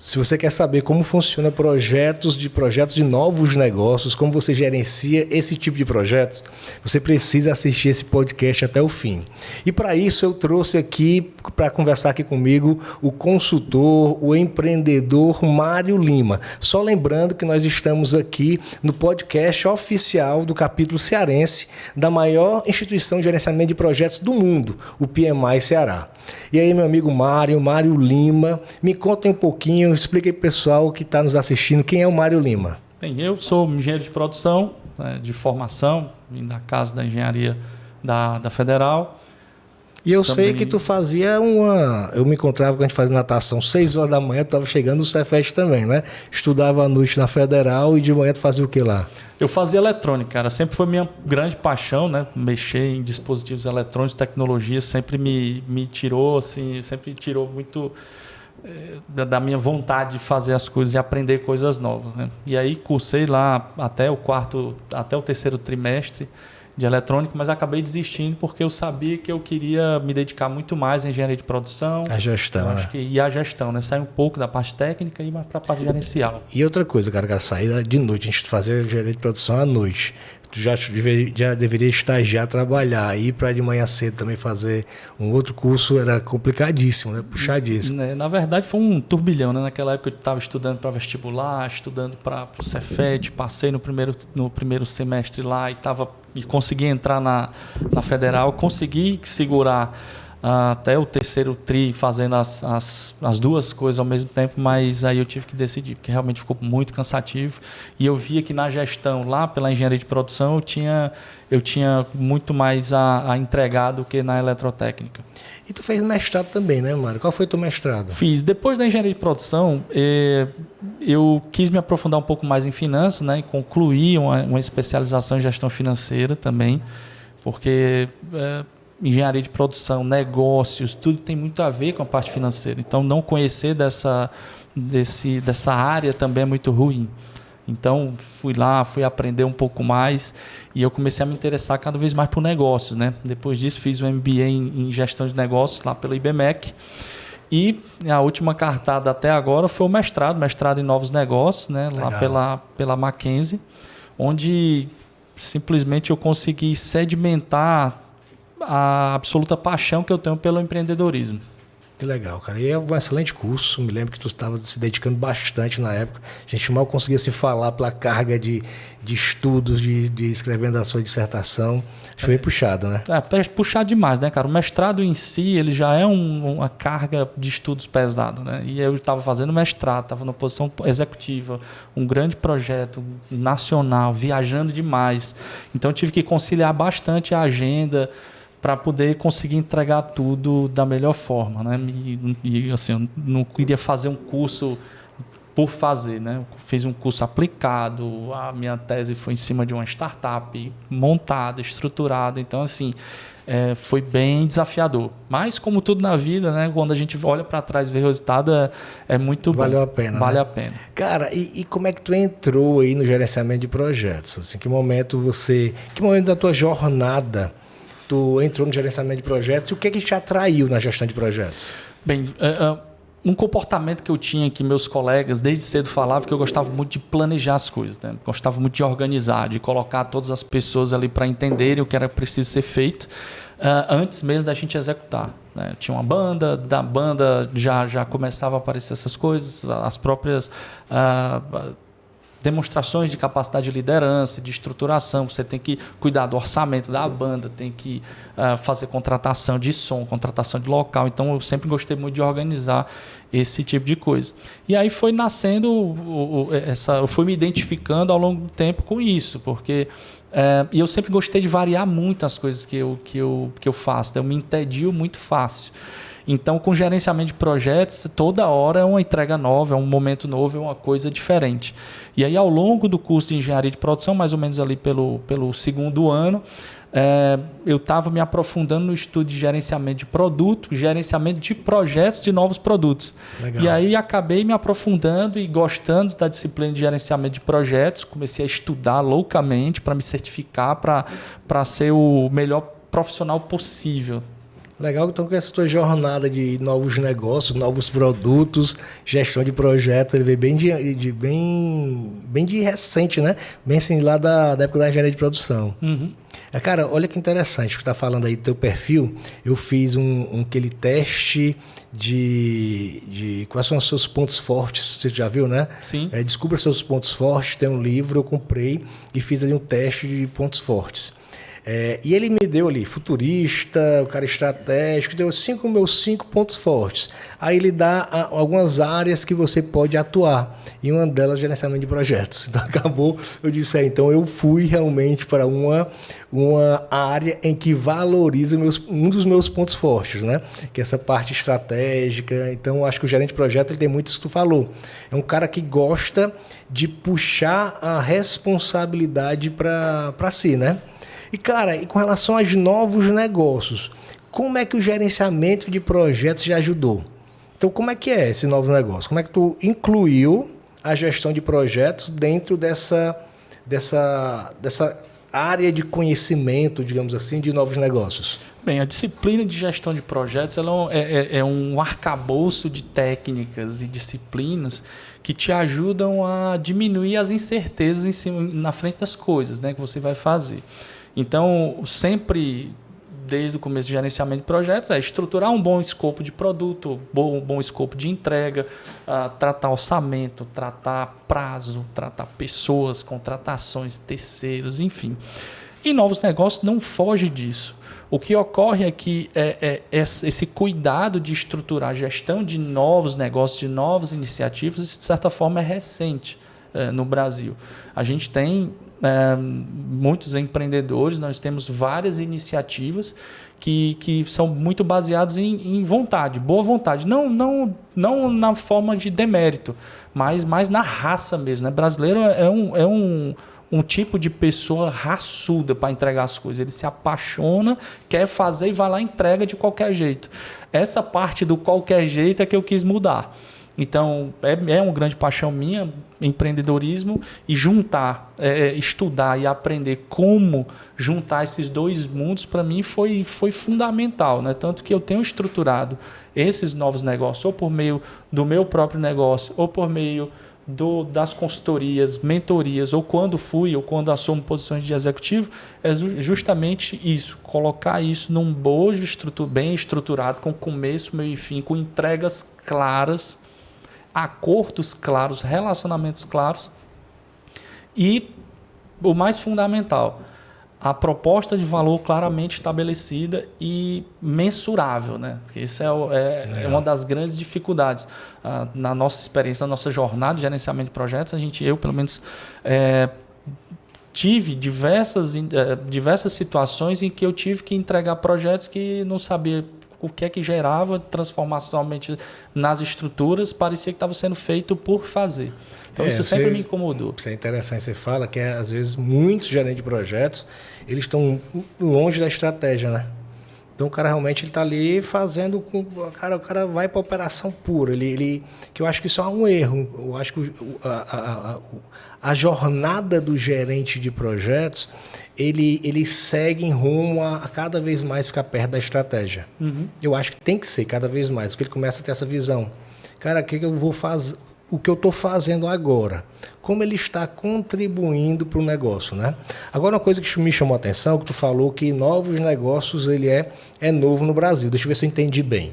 Se você quer saber como funciona projetos de novos negócios, como você gerencia esse tipo de projeto, você precisa assistir esse podcast até o fim. E para isso eu trouxe aqui, para conversar aqui comigo, o consultor, o empreendedor Mário Lima. Só lembrando que nós estamos aqui no podcast oficial do capítulo cearense da maior instituição de gerenciamento de projetos do mundo, o PMI Ceará. E aí, meu amigo Mário Lima, me conta um pouquinho, explica aí pro pessoal que está nos assistindo, quem é o Mário Lima? Bem, eu sou engenheiro de produção, né, de formação, vim da Casa da Engenharia da Federal. E eu também sei que tu fazia eu me encontrava quando a gente fazia natação, 6 horas da manhã, tu estava chegando no Cefet também, né? Estudava à noite na Federal e de manhã tu fazia o que lá? Eu fazia eletrônica, cara. Sempre foi minha grande paixão, né? Mexer em dispositivos eletrônicos, tecnologia, sempre me tirou, assim, sempre tirou muito da minha vontade de fazer as coisas e aprender coisas novas, né? E aí cursei lá até o terceiro trimestre de eletrônica, mas acabei desistindo porque eu sabia que eu queria me dedicar muito mais à engenharia de produção. A gestão, acho que e a gestão, né? Sair um pouco da parte técnica e ir mais para a parte gerencial. E outra coisa, cara, sair de noite, a gente fazia engenharia de produção à noite. Tu já deveria estagiar, trabalhar, ir para de manhã cedo também fazer um outro curso, era complicadíssimo, né? Puxadíssimo. Na verdade foi um turbilhão, né? Naquela época eu estava estudando para vestibular, estudando para o Cefet, passei no primeiro semestre lá e consegui entrar na Federal, consegui segurar até o terceiro tri fazendo as duas coisas ao mesmo tempo, mas aí eu tive que decidir, porque realmente ficou muito cansativo e eu via que na gestão, lá pela engenharia de produção, eu tinha muito mais a entregar do que na eletrotécnica. E tu fez mestrado também, né, Mário? Qual foi o teu mestrado? Fiz. Depois da engenharia de produção, eu quis me aprofundar um pouco mais em finanças, né, e concluí uma especialização em gestão financeira também, porque engenharia de produção, negócios, tudo tem muito a ver com a parte financeira. Então, não conhecer dessa área também é muito ruim. Então, fui aprender um pouco mais e eu comecei a me interessar cada vez mais por negócios, né? Depois disso, fiz um MBA em gestão de negócios lá pela IBMEC. E a última cartada até agora foi o mestrado em novos negócios, né? Lá pela Mackenzie, onde simplesmente eu consegui sedimentar a absoluta paixão que eu tenho pelo empreendedorismo. Que legal, cara. E é um excelente curso. Me lembro que tu estava se dedicando bastante na época. A gente mal conseguia se falar pela carga de estudos, de escrevendo a sua dissertação. Foi bem puxado, né? É puxado demais, né, cara? O mestrado em si, ele já é uma carga de estudos pesada, né? E eu estava fazendo mestrado, estava na posição executiva, um grande projeto nacional, viajando demais. Então, eu tive que conciliar bastante a agenda para poder conseguir entregar tudo da melhor forma, né? E assim, eu não queria fazer um curso por fazer, né? Eu fiz um curso aplicado, a minha tese foi em cima de uma startup montada, estruturada, então assim, foi bem desafiador. Mas como tudo na vida, né? Quando a gente olha para trás e vê o resultado, é muito bom. Valeu a pena, Vale né? a pena. Cara, e como é que tu entrou aí no gerenciamento de projetos? Assim, que momento da tua jornada tu entrou no gerenciamento de projetos e o que te atraiu na gestão de projetos? Bem, um comportamento que eu tinha que meus colegas desde cedo falavam que eu gostava muito de planejar as coisas, né? Gostava muito de organizar, de colocar todas as pessoas ali para entenderem o que era preciso ser feito antes mesmo da gente executar, né? Tinha uma banda, da banda já começava a aparecer essas coisas, as próprias demonstrações de capacidade de liderança, de estruturação. Você tem que cuidar do orçamento da banda, tem que fazer contratação de som, contratação de local. Então, eu sempre gostei muito de organizar esse tipo de coisa. E aí foi nascendo, eu fui me identificando ao longo do tempo com isso, porque e eu sempre gostei de variar muito as coisas que eu faço. Eu me entedio muito fácil. Então, com gerenciamento de projetos, toda hora é uma entrega nova, é um momento novo, é uma coisa diferente. E aí, ao longo do curso de engenharia de produção, mais ou menos ali pelo segundo ano, eu estava me aprofundando no estudo de gerenciamento de produto, gerenciamento de projetos de novos produtos. Legal. E aí, acabei me aprofundando e gostando da disciplina de gerenciamento de projetos. Comecei a estudar loucamente para me certificar, para ser o melhor profissional possível. Legal, então com essa tua jornada de novos negócios, novos produtos, gestão de projetos, ele veio bem de recente, né? Bem assim, lá da época da engenharia de produção. Uhum. Cara, olha que interessante, tu tá falando aí do teu perfil, eu fiz aquele teste de quais são os seus pontos fortes, você já viu, né? Sim. Descubra seus pontos fortes, tem um livro, eu comprei e fiz ali um teste de pontos fortes. E ele me deu ali, futurista, o cara estratégico, deu meus 5 pontos fortes. Aí ele dá algumas áreas que você pode atuar, e uma delas gerenciamento de projetos. Então acabou, eu disse, então eu fui realmente para uma área em que valoriza um dos meus pontos fortes, né? Que é essa parte estratégica. Então eu acho que o gerente de projeto ele tem muito isso que tu falou. É um cara que gosta de puxar a responsabilidade para si, né? E, cara, e com relação aos novos negócios, como é que o gerenciamento de projetos já ajudou? Então, como é que é esse novo negócio? Como é que tu incluiu a gestão de projetos dentro dessa área de conhecimento, digamos assim, de novos negócios? Bem, a disciplina de gestão de projetos ela é um arcabouço de técnicas e disciplinas que te ajudam a diminuir as incertezas na frente das coisas, né, que você vai fazer. Então, sempre, desde o começo do gerenciamento de projetos, é estruturar um bom escopo de produto, um bom escopo de entrega, tratar orçamento, tratar prazo, tratar pessoas, contratações, terceiros, enfim. E novos negócios não foge disso. O que ocorre é que esse cuidado de estruturar a gestão de novos negócios, de novas iniciativas, isso, de certa forma, é recente no Brasil. A gente tem muitos empreendedores, nós temos várias iniciativas que são muito baseadas em vontade, boa vontade. Não na forma de demérito, mas mais na raça mesmo, né? Brasileiro é um tipo de pessoa raçuda para entregar as coisas. Ele se apaixona, quer fazer e vai lá e entrega de qualquer jeito. Essa parte do qualquer jeito é que eu quis mudar. Então, é uma grande paixão minha, empreendedorismo, e estudar e aprender como juntar esses dois mundos, para mim, foi fundamental, né? Tanto que eu tenho estruturado esses novos negócios, ou por meio do meu próprio negócio, ou por meio das consultorias, mentorias, ou quando assumo posições de executivo, é justamente isso, colocar isso num bojo bem estruturado, com começo, meio e fim, com entregas claras, acordos claros, relacionamentos claros e, o mais fundamental, a proposta de valor claramente estabelecida e mensurável, né? Porque isso é uma das grandes dificuldades. Na nossa experiência, na nossa jornada de gerenciamento de projetos, eu pelo menos tive diversas situações em que eu tive que entregar projetos que não sabia o que é que gerava transformacionalmente nas estruturas, parecia que estava sendo feito por fazer. Então isso sempre me incomodou. Isso é interessante, você fala que às vezes muitos gerentes de projetos, eles estão longe da estratégia, né? Então o cara realmente está ali fazendo o cara vai para a operação pura, que eu acho que isso é um erro. Eu acho que a jornada do gerente de projetos, ele segue em rumo a cada vez mais ficar perto da estratégia. Uhum. Eu acho que tem que ser cada vez mais, porque ele começa a ter essa visão. Cara, o que eu vou fazer? O que eu estou fazendo agora? Como ele está contribuindo para o negócio, né? Agora, uma coisa que me chamou a atenção, que tu falou que novos negócios ele é novo no Brasil. Deixa eu ver se eu entendi bem.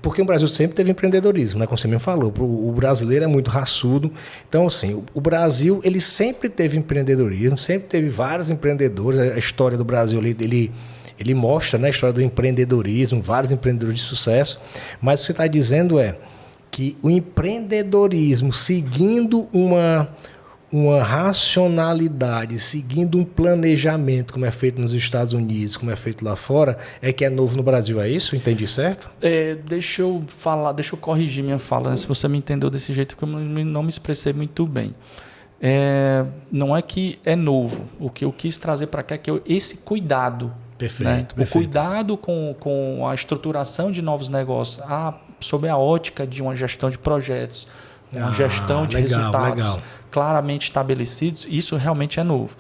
Porque o Brasil sempre teve empreendedorismo, né? Como você me falou, o brasileiro é muito raçudo. Então, assim, o Brasil ele sempre teve empreendedorismo, sempre teve vários empreendedores. A história do Brasil ele mostra, né, a história do empreendedorismo, vários empreendedores de sucesso. Mas o que você está dizendo que o empreendedorismo, seguindo uma racionalidade, seguindo um planejamento, como é feito nos Estados Unidos, como é feito lá fora, que é novo no Brasil, é isso? Entendi certo? Deixa eu corrigir minha fala, né? Se você me entendeu desse jeito, porque eu não me expressei muito bem. Não é que é novo. O que eu quis trazer para cá é que esse cuidado. Perfeito, né? perfeito. O cuidado com a estruturação de novos negócios, sob a ótica de uma gestão de projetos, uma gestão de resultados claramente estabelecidos, isso realmente é novo.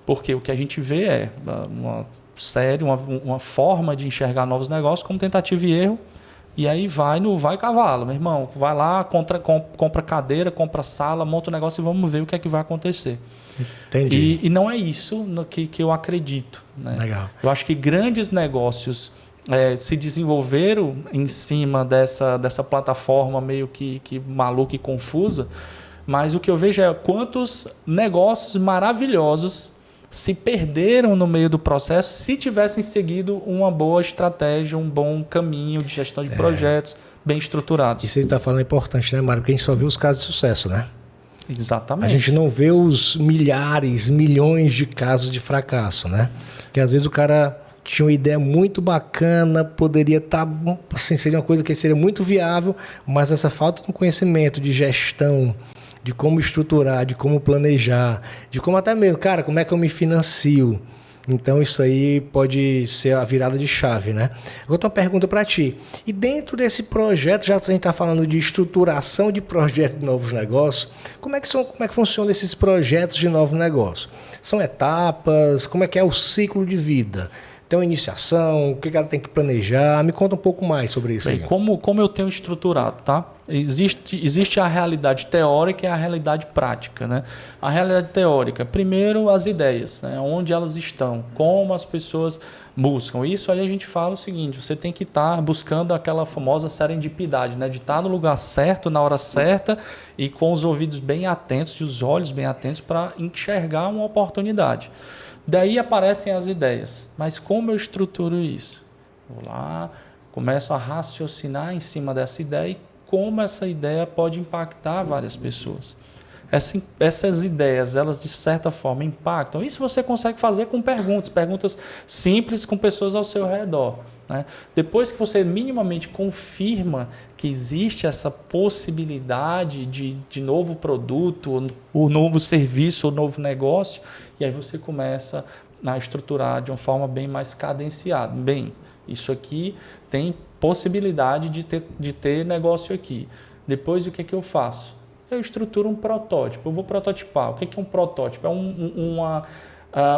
Porque o que a gente vê sério, uma forma de enxergar novos negócios como tentativa e erro. E aí vai cavalo, meu irmão. Vai lá, compra cadeira, compra sala, monta o negócio e vamos ver o que é que vai acontecer. Entendi. E não é isso que eu acredito. Né? Legal. Eu acho que grandes negócios se desenvolveram em cima dessa plataforma meio que maluca e confusa, mas o que eu vejo é quantos negócios maravilhosos se perderam no meio do processo se tivessem seguido uma boa estratégia, um bom caminho de gestão de projetos bem estruturados. Isso que você está falando é importante, né, Mário? Porque a gente só vê os casos de sucesso, né? Exatamente. A gente não vê os milhares, milhões de casos de fracasso, né? Que às vezes o cara tinha uma ideia muito bacana, poderia estar, assim, seria uma coisa que seria muito viável, mas essa falta de conhecimento, de gestão, de como estruturar, de como planejar, de como até mesmo, cara, como é que eu me financio? Então isso aí pode ser a virada de chave, né? Agora uma pergunta para ti. E dentro desse projeto, já que a gente está falando de estruturação de projetos de novos negócios, como é que funcionam esses projetos de novo negócio? São etapas? Como é que é o ciclo de vida? Tem uma iniciação? O que ela tem que planejar? Me conta um pouco mais sobre isso. Bem, aí. Como eu tenho estruturado, tá? Existe a realidade teórica e a realidade prática, né? A realidade teórica, primeiro as ideias, né? Onde elas estão, como as pessoas buscam. Isso aí a gente fala o seguinte, você tem que estar buscando aquela famosa serendipidade, né? De estar no lugar certo, na hora certa e com os ouvidos bem atentos e os olhos bem atentos para enxergar uma oportunidade. Daí aparecem as ideias. Mas como eu estruturo isso? Vou lá, começo a raciocinar em cima dessa ideia e como essa ideia pode impactar várias pessoas. Essas ideias, elas de certa forma impactam. Isso você consegue fazer com perguntas simples com pessoas ao seu redor. Né? Depois que você minimamente confirma que existe essa possibilidade de novo produto, ou novo serviço, ou novo negócio, e aí você começa a estruturar de uma forma bem mais cadenciada. Bem, isso aqui tem possibilidade de ter negócio aqui. Depois, o que eu faço? Eu estruturo um protótipo, eu vou prototipar. O que é um protótipo? É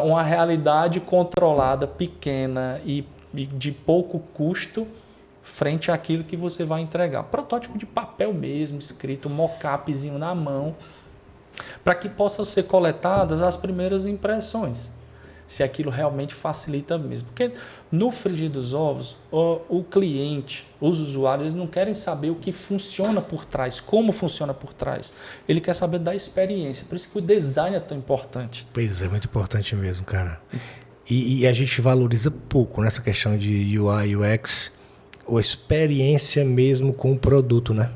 uma realidade controlada, pequena e de pouco custo frente àquilo que você vai entregar. Protótipo de papel mesmo, escrito, mock-upzinho na mão, para que possam ser coletadas as primeiras impressões. Se aquilo realmente facilita mesmo. Porque no frigir dos ovos, o cliente, os usuários, eles não querem saber o que funciona por trás, como funciona por trás. Ele quer saber da experiência. Por isso que o design é tão importante. Pois é, muito importante mesmo, cara. E a gente valoriza pouco nessa questão de UI, UX, ou experiência mesmo com o produto, né?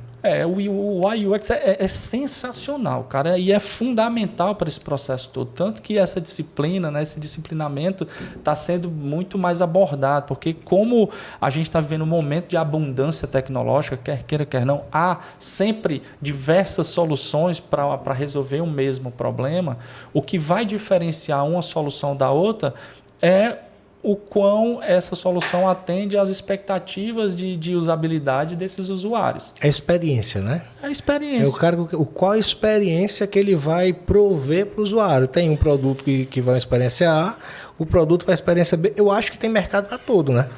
O UI UX é sensacional, cara, e é fundamental para esse processo todo. Tanto que essa disciplina, né, esse disciplinamento está sendo muito mais abordado, porque como a gente está vivendo um momento de abundância tecnológica, quer queira, quer não, há sempre diversas soluções para resolver o mesmo problema. O que vai diferenciar uma solução da outra é o quão essa solução atende às expectativas de usabilidade desses usuários. É a experiência, né? É a experiência. É o cara, qual a experiência que ele vai prover para o usuário. Tem um produto que vai uma experiência A, o produto vai a experiência B. Eu acho que tem mercado para todo, né?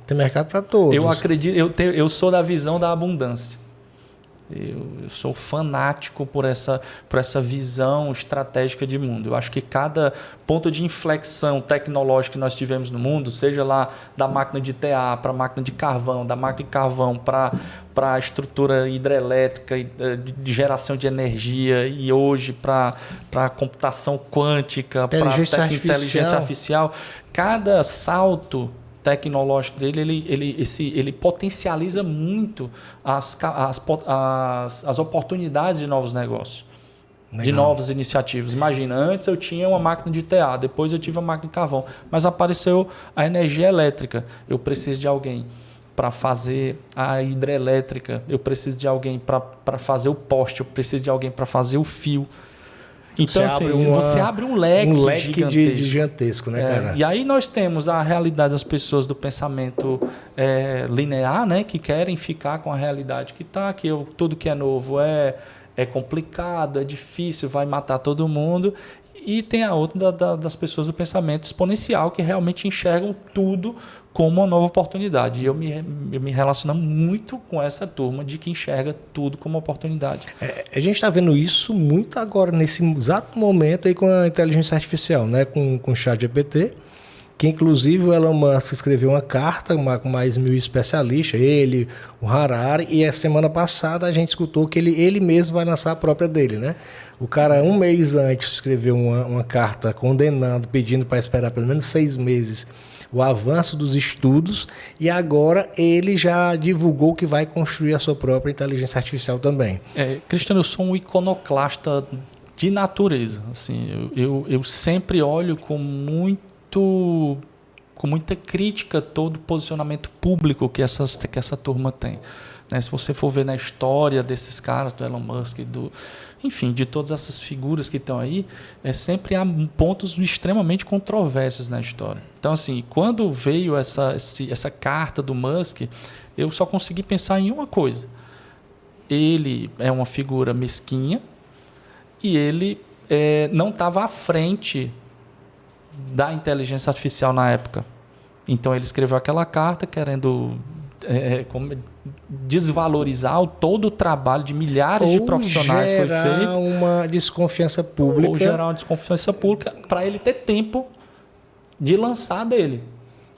Tem mercado para todos. Eu acredito, eu sou da visão da abundância. Eu sou fanático por essa visão estratégica de mundo. Eu acho que cada ponto de inflexão tecnológica que nós tivemos no mundo, seja lá da máquina de TA para a máquina de carvão, da máquina de carvão para a estrutura hidrelétrica de geração de energia e hoje para a computação quântica, para a inteligência artificial, cada salto tecnológico dele, ele potencializa muito as oportunidades de novos negócios, de novas iniciativas. Imagina, antes eu tinha uma máquina de TA, depois eu tive a máquina de carvão, mas apareceu a energia elétrica. Eu preciso de alguém para fazer a hidrelétrica, eu preciso de alguém para fazer o poste, eu preciso de alguém para fazer o fio. Então, você abre um leque gigantesco, né, cara? E aí nós temos a realidade das pessoas do pensamento linear, né, que querem ficar com a realidade que está, tudo que é novo é complicado, é difícil, vai matar todo mundo. E tem a outra das pessoas do pensamento exponencial, que realmente enxergam tudo como uma nova oportunidade. E eu me relaciono muito com essa turma de que enxerga tudo como oportunidade. A gente está vendo isso muito agora, nesse exato momento aí com a inteligência artificial, né? Com o ChatGPT, que inclusive o Elon Musk escreveu uma carta com mais 1.000 especialistas, ele, o Harari, e a semana passada a gente escutou que ele mesmo vai lançar a própria dele, né? O cara, um mês antes, escreveu uma carta condenando, pedindo para esperar pelo menos 6 meses o avanço dos estudos, e agora ele já divulgou que vai construir a sua própria inteligência artificial também. Cristiano, eu sou um iconoclasta de natureza. Assim, eu sempre olho com muita crítica todo o posicionamento público que essa turma tem. Né? Se você for ver na história desses caras, do Elon Musk, enfim, de todas essas figuras que estão aí, sempre há pontos extremamente controversos na história. Então, assim, quando veio essa carta do Musk, eu só consegui pensar em uma coisa. Ele é uma figura mesquinha e ele não estava à frente da inteligência artificial na época. Então ele escreveu aquela carta querendo desvalorizar todo o trabalho de milhares de profissionais que foi feito. Ou gerar uma desconfiança pública. Ou gerar uma desconfiança pública para ele ter tempo de lançar dele.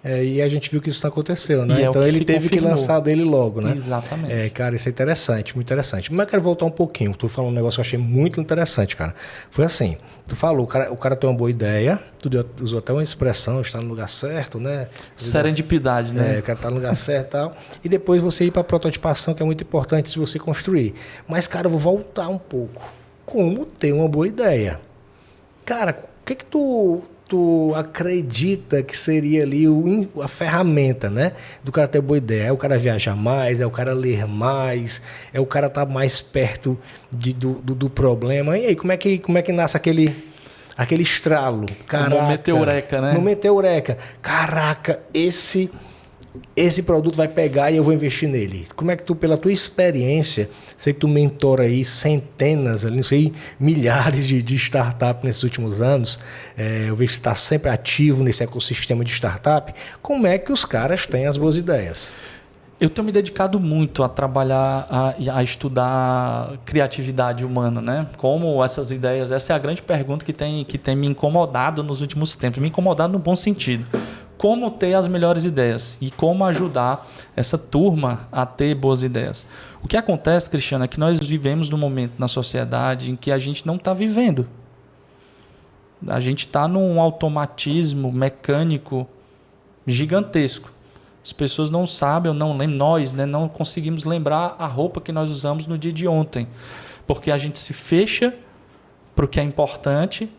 E a gente viu que isso não aconteceu, né? Então ele teve que lançar dele logo, né? Exatamente. Cara, isso é interessante, muito interessante. Mas eu quero voltar um pouquinho. Tu falou um negócio que eu achei muito interessante, cara. Foi assim, tu falou, o cara tem uma boa ideia, tu usou até uma expressão, está no lugar certo, né? Serendipidade, né? O cara tá no lugar certo e tal. E depois você ir para a prototipação, que é muito importante se você construir. Mas, cara, eu vou voltar um pouco. Como ter uma boa ideia? Cara, o que tu acredita que seria ali a ferramenta, né? Do cara ter boa ideia. É o cara viajar mais, é o cara ler mais, é o cara estar mais perto do problema. E aí, como é que nasce aquele estralo? Caraca. No momento eureka, né? No momento eureka. Caraca, esse produto vai pegar e eu vou investir nele. Como é que tu, pela tua experiência, sei que tu mentora aí centenas, não sei, milhares de startups nesses últimos anos, eu vejo que você está sempre ativo nesse ecossistema de startup, como é que os caras têm as boas ideias? Eu tenho me dedicado muito a trabalhar, a estudar criatividade humana, né? Como essas ideias, essa é a grande pergunta que tem me incomodado nos últimos tempos, me incomodado no bom sentido. Como ter as melhores ideias e como ajudar essa turma a ter boas ideias. O que acontece, Cristiano, é que nós vivemos num momento na sociedade em que a gente não está vivendo. A gente está num automatismo mecânico gigantesco. As pessoas não sabem, ou não lembram, nós, né, não conseguimos lembrar a roupa que nós usamos no dia de ontem. Porque a gente se fecha para o que é importante,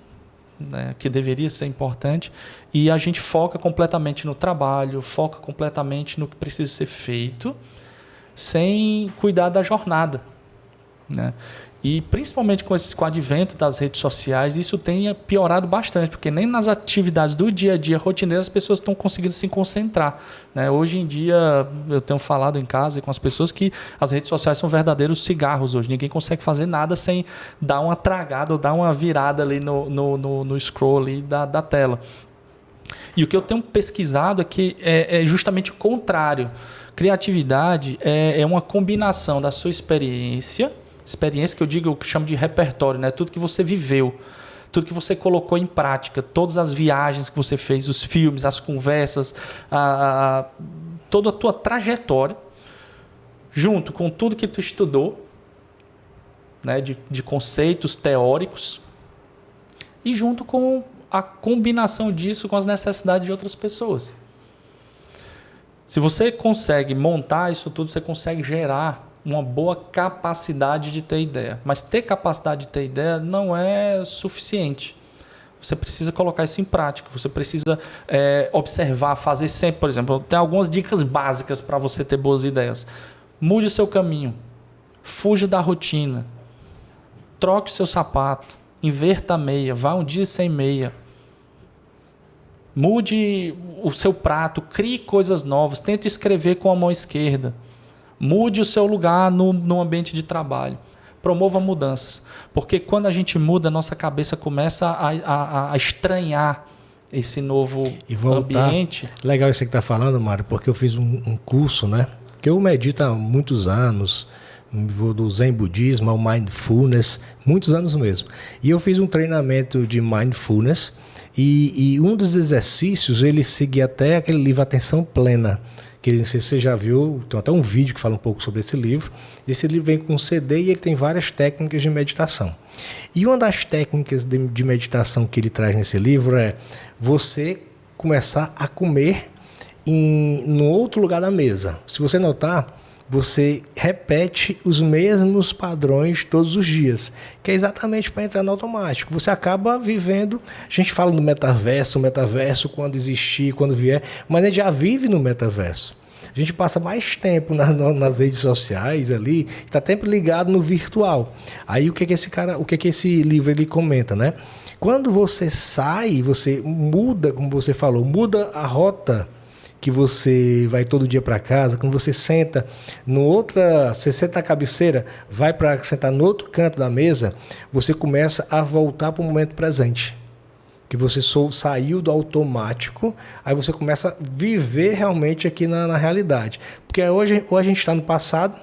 né, que deveria ser importante, e a gente foca completamente no trabalho, foca completamente no que precisa ser feito, sem cuidar da jornada, né? E principalmente com o advento das redes sociais, isso tem piorado bastante, porque nem nas atividades do dia a dia rotineiras as pessoas estão conseguindo se concentrar, né? Hoje em dia, eu tenho falado em casa e com as pessoas que as redes sociais são verdadeiros cigarros hoje. Ninguém consegue fazer nada sem dar uma tragada ou dar uma virada ali no scroll ali da tela. E o que eu tenho pesquisado é que é justamente o contrário. Criatividade é uma combinação da sua experiência que eu digo, eu chamo de repertório, né? Tudo que você viveu, tudo que você colocou em prática, todas as viagens que você fez, os filmes, as conversas, toda a tua trajetória, junto com tudo que tu estudou, né? de conceitos teóricos, e junto com a combinação disso com as necessidades de outras pessoas. Se você consegue montar isso tudo, você consegue gerar uma boa capacidade de ter ideia. Mas ter capacidade de ter ideia não é suficiente. Você precisa colocar isso em prática. Você precisa observar, fazer sempre. Por exemplo, tem algumas dicas básicas para você ter boas ideias. Mude o seu caminho. Fuja da rotina. Troque o seu sapato. Inverta a meia. Vá um dia sem meia. Mude o seu prato. Crie coisas novas. Tente escrever com a mão esquerda. Mude o seu lugar no ambiente de trabalho. promova mudanças. Porque quando a gente muda, nossa cabeça começa a estranhar esse novo ambiente. Legal isso que você está falando, Mário, porque eu fiz um curso, né? Que eu medito há muitos anos, vou do Zen Budismo ao Mindfulness, muitos anos mesmo. E eu fiz um treinamento de Mindfulness e um dos exercícios, ele seguia até aquele livro Atenção Plena, que não sei se você já viu, tem até um vídeo que fala um pouco sobre esse livro. Esse livro vem com um CD e ele tem várias técnicas de meditação. E uma das técnicas de meditação que ele traz nesse livro é você começar a comer no outro lugar da mesa. Se você notar, você repete os mesmos padrões todos os dias, que é exatamente para entrar no automático. Você acaba vivendo, a gente fala no metaverso, o metaverso quando existir, quando vier, mas a gente já vive no metaverso. A gente passa mais tempo nas redes sociais ali, está sempre ligado no virtual. Aí o que esse livro ele comenta, né? Quando você sai, você muda, como você falou, muda a rota que você vai todo dia para casa, quando você senta você senta na cabeceira, vai para sentar no outro canto da mesa, você começa a voltar para o momento presente. Que você saiu do automático, aí você começa a viver realmente aqui na realidade. Porque hoje ou a gente está no passado,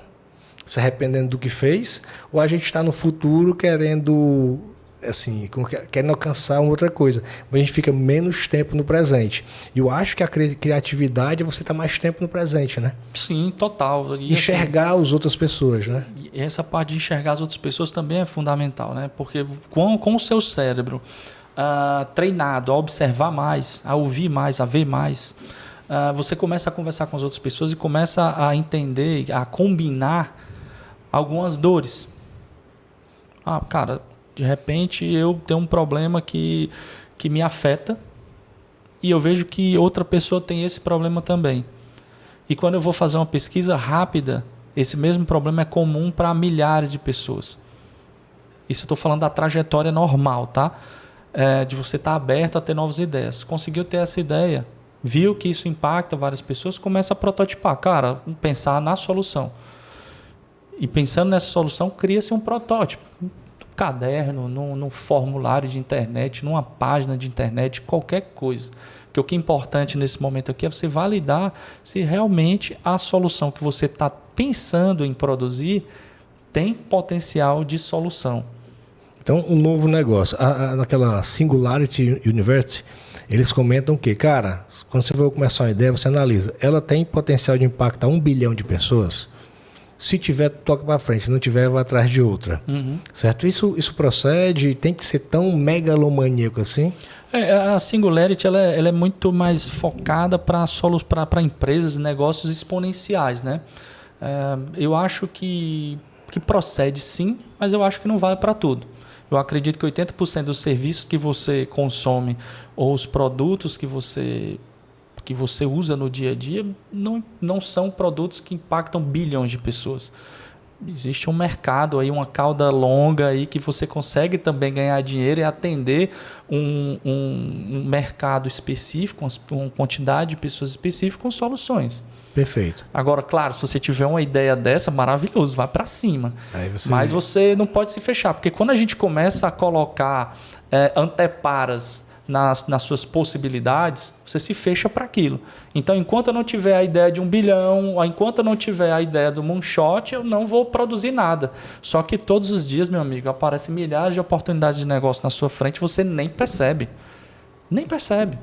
se arrependendo do que fez, ou a gente está no futuro querendo alcançar uma outra coisa. Mas a gente fica menos tempo no presente. E eu acho que a criatividade é você estar mais tempo no presente, né? Sim, total. E enxergar as outras pessoas, né? E essa parte de enxergar as outras pessoas também é fundamental, né? Porque com o seu cérebro treinado a observar mais, a ouvir mais, a ver mais, você começa a conversar com as outras pessoas e começa a entender, a combinar algumas dores. Cara, de repente eu tenho um problema que me afeta e eu vejo que outra pessoa tem esse problema também. E quando eu vou fazer uma pesquisa rápida, esse mesmo problema é comum para milhares de pessoas. Isso eu estou falando da trajetória normal, tá? De você estar aberto a ter novas ideias. Conseguiu ter essa ideia, viu que isso impacta várias pessoas, começa a prototipar. Cara, pensar na solução. E pensando nessa solução, cria-se um protótipo. Um caderno, num formulário de internet, numa página de internet, qualquer coisa. Porque o que é importante nesse momento aqui é você validar se realmente a solução que você está pensando em produzir tem potencial de solução. Então, um novo negócio. Naquela Singularity University, eles comentam que, cara, quando você for começar uma ideia, você analisa. Ela tem potencial de impactar 1 bilhão de pessoas? Se tiver, toca para frente. Se não tiver, vai atrás de outra. Uhum. Certo? Isso procede? Tem que ser tão megalomaníaco assim? A Singularity ela é muito mais focada para empresas e negócios exponenciais, né? Eu acho que procede sim, mas eu acho que não vale para tudo. Eu acredito que 80% dos serviços que você consome ou os produtos que você usa no dia a dia não são produtos que impactam bilhões de pessoas. Existe um mercado aí, uma cauda longa aí que você consegue também ganhar dinheiro e atender um mercado específico, uma quantidade de pessoas específicas com soluções. Perfeito. Agora, claro, se você tiver uma ideia dessa, maravilhoso, vai para cima. Mas você não pode se fechar, porque quando a gente começa a colocar anteparas nas suas possibilidades, você se fecha para aquilo. Então, enquanto eu não tiver a ideia de 1 bilhão, enquanto eu não tiver a ideia do moonshot, eu não vou produzir nada. Só que todos os dias, meu amigo, aparecem milhares de oportunidades de negócio na sua frente, você nem percebe. Nem percebe.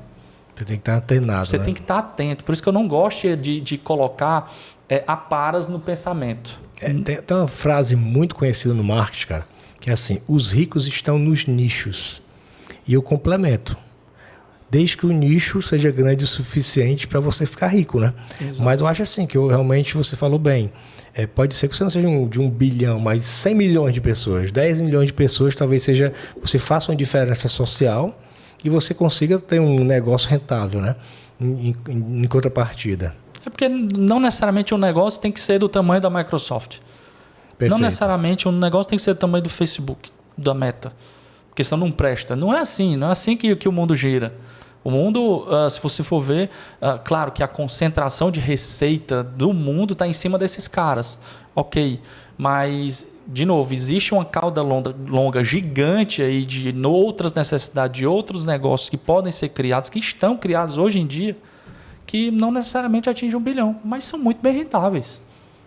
Você tem que estar antenado. Você tem que estar atento. Por isso que eu não gosto de colocar aparas no pensamento. Tem uma frase muito conhecida no marketing, cara, que é assim: os ricos estão nos nichos. E eu complemento. Desde que o nicho seja grande o suficiente para você ficar rico, né? Exato. Mas eu acho assim, que realmente você falou bem. Pode ser que você não seja de 1 bilhão, mas 100 milhões de pessoas, 10 milhões de pessoas, talvez você faça uma diferença social e você consiga ter um negócio rentável, né? Em contrapartida. Porque não necessariamente um negócio tem que ser do tamanho da Microsoft. Perfeito. Não necessariamente um negócio tem que ser do tamanho do Facebook, da Meta. Porque senão não presta. Não é assim que o mundo gira. O mundo, se você for ver, claro que a concentração de receita do mundo está em cima desses caras. Ok, mas de novo, existe uma cauda longa gigante aí de outras necessidades, de outros negócios que podem ser criados, que estão criados hoje em dia, que não necessariamente atingem 1 bilhão, mas são muito bem rentáveis.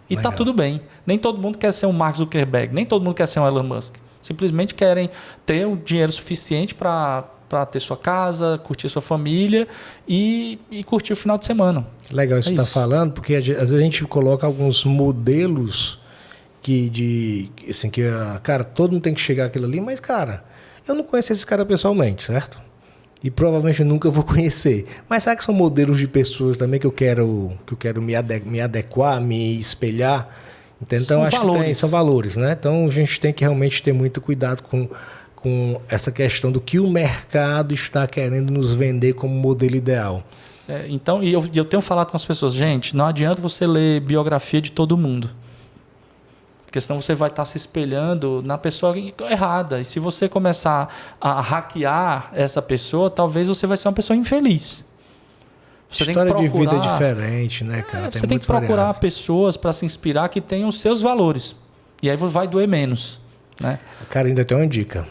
E está tudo bem. Nem todo mundo quer ser um Mark Zuckerberg, nem todo mundo quer ser um Elon Musk. Simplesmente querem ter o dinheiro suficiente para ter sua casa, curtir sua família e curtir o final de semana. Legal isso que você está falando, porque às vezes a gente coloca alguns modelos cara, todo mundo tem que chegar àquilo ali, mas, cara, eu não conheço esses caras pessoalmente, certo? E provavelmente nunca vou conhecer. Mas será que são modelos de pessoas também que eu quero me adequar, me espelhar? Então, são acho valores. Que são valores, né? Então, a gente tem que realmente ter muito cuidado com essa questão do que o mercado está querendo nos vender como modelo ideal. Então, eu tenho falado com as pessoas, gente, não adianta você ler biografia de todo mundo. Porque senão você vai estar se espelhando na pessoa errada. E se você começar a hackear essa pessoa, talvez você vai ser uma pessoa infeliz. Você História tem que procurar, de vida diferente, né, cara? Você tem que procurar pessoas para se inspirar que tenham os seus valores. E aí vai doer menos. Né? Cara, ainda tem uma dica.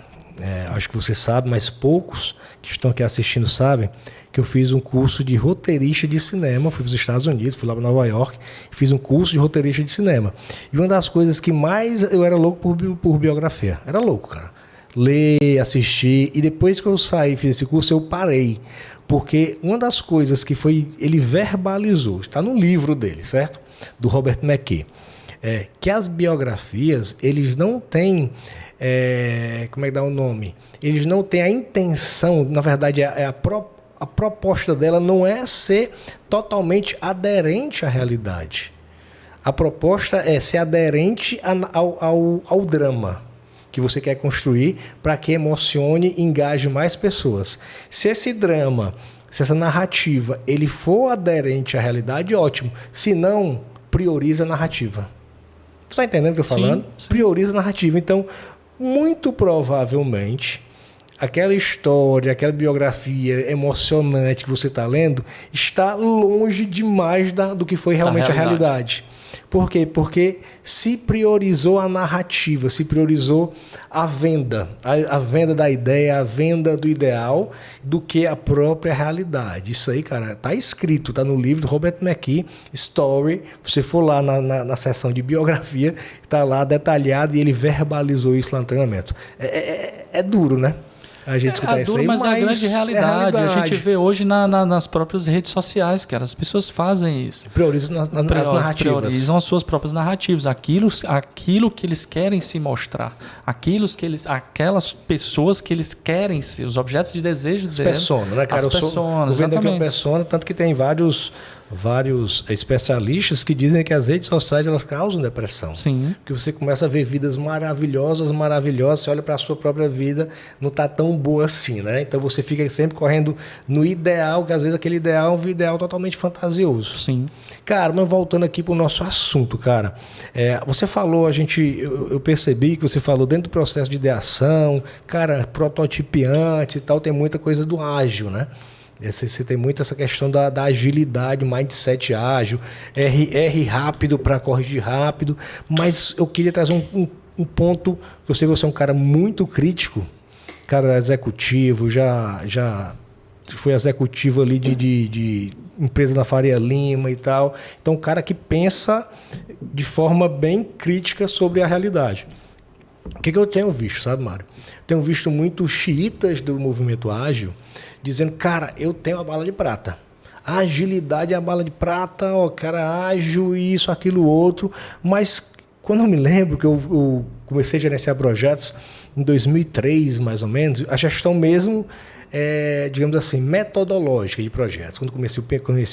Acho que você sabe, mas poucos que estão aqui assistindo sabem que eu fiz um curso de roteirista de cinema. Fui para os Estados Unidos, fui lá para Nova York, fiz um curso de roteirista de cinema. E uma das coisas que mais eu era louco por biografia. Era louco, cara. Ler, assistir. E depois que eu saí e fiz esse curso, eu parei. Porque uma das coisas que ele verbalizou, está no livro dele, certo? Do Robert McKee. Que as biografias, eles não têm... como é que dá o nome? Eles não têm a intenção, na verdade, a proposta dela não é ser totalmente aderente à realidade. A proposta é ser aderente ao drama que você quer construir para que emocione e engaje mais pessoas. Se esse drama, se essa narrativa, ele for aderente à realidade, ótimo. Se não, prioriza a narrativa. Tu está entendendo o que eu estou falando? Sim. Prioriza a narrativa. Então, muito provavelmente, aquela história, aquela biografia emocionante que você está lendo está longe demais do que foi realmente a realidade. Por quê? Porque se priorizou a narrativa, se priorizou a venda da ideia, a venda do ideal, do que a própria realidade. Isso aí, cara, está escrito, está no livro do Robert McKee, Story. Se você for lá na seção de biografia, está lá detalhado e ele verbalizou isso lá no treinamento. É duro, né? A gente escutar isso aí, mas é a grande realidade. A gente vê hoje nas próprias redes sociais, cara. As pessoas fazem isso. Priorizam as narrativas. Priorizam as suas próprias narrativas. Aquilo que eles querem se mostrar. Aquelas pessoas que eles querem ser. Os objetos de desejo deles. As personas, né, cara? As personas, eu vendo aqui uma persona, tanto que tem vários especialistas que dizem que as redes sociais elas causam depressão. Sim. Porque você começa a ver vidas maravilhosas, você olha para a sua própria vida, não está tão boa assim, né? Então você fica sempre correndo no ideal, que às vezes aquele ideal é um ideal totalmente fantasioso. Sim. Cara, mas voltando aqui para o nosso assunto, cara. Você falou, eu percebi que você falou dentro do processo de ideação, cara, prototipiantes e tal, tem muita coisa do ágil, né? Você tem muito essa questão da agilidade, mindset ágil, R rápido para corrigir rápido, mas eu queria trazer um ponto, que eu sei que você é um cara muito crítico, cara executivo, já foi executivo ali de empresa na Faria Lima e tal, então um cara que pensa de forma bem crítica sobre a realidade. O que eu tenho visto, sabe, Mário? Tenho visto muitos xiitas do movimento ágil dizendo, cara, eu tenho a bala de prata. A agilidade é a bala de prata, cara, ágil, isso, aquilo, outro. Mas quando eu me lembro que eu comecei a gerenciar projetos em 2003, mais ou menos, a gestão mesmo, digamos assim, metodológica de projetos. Quando conheci o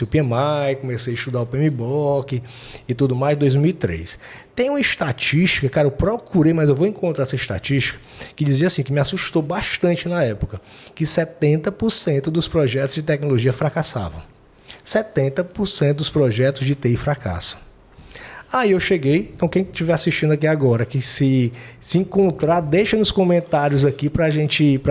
PMI, comecei a estudar o PMBOK e tudo mais, 2003. Tem uma estatística, cara, eu procurei, mas eu vou encontrar essa estatística, que dizia assim, que me assustou bastante na época, que 70% dos projetos de tecnologia fracassavam. 70% dos projetos de TI fracassam. Aí eu cheguei, então quem estiver assistindo aqui agora, que se encontrar, deixa nos comentários aqui para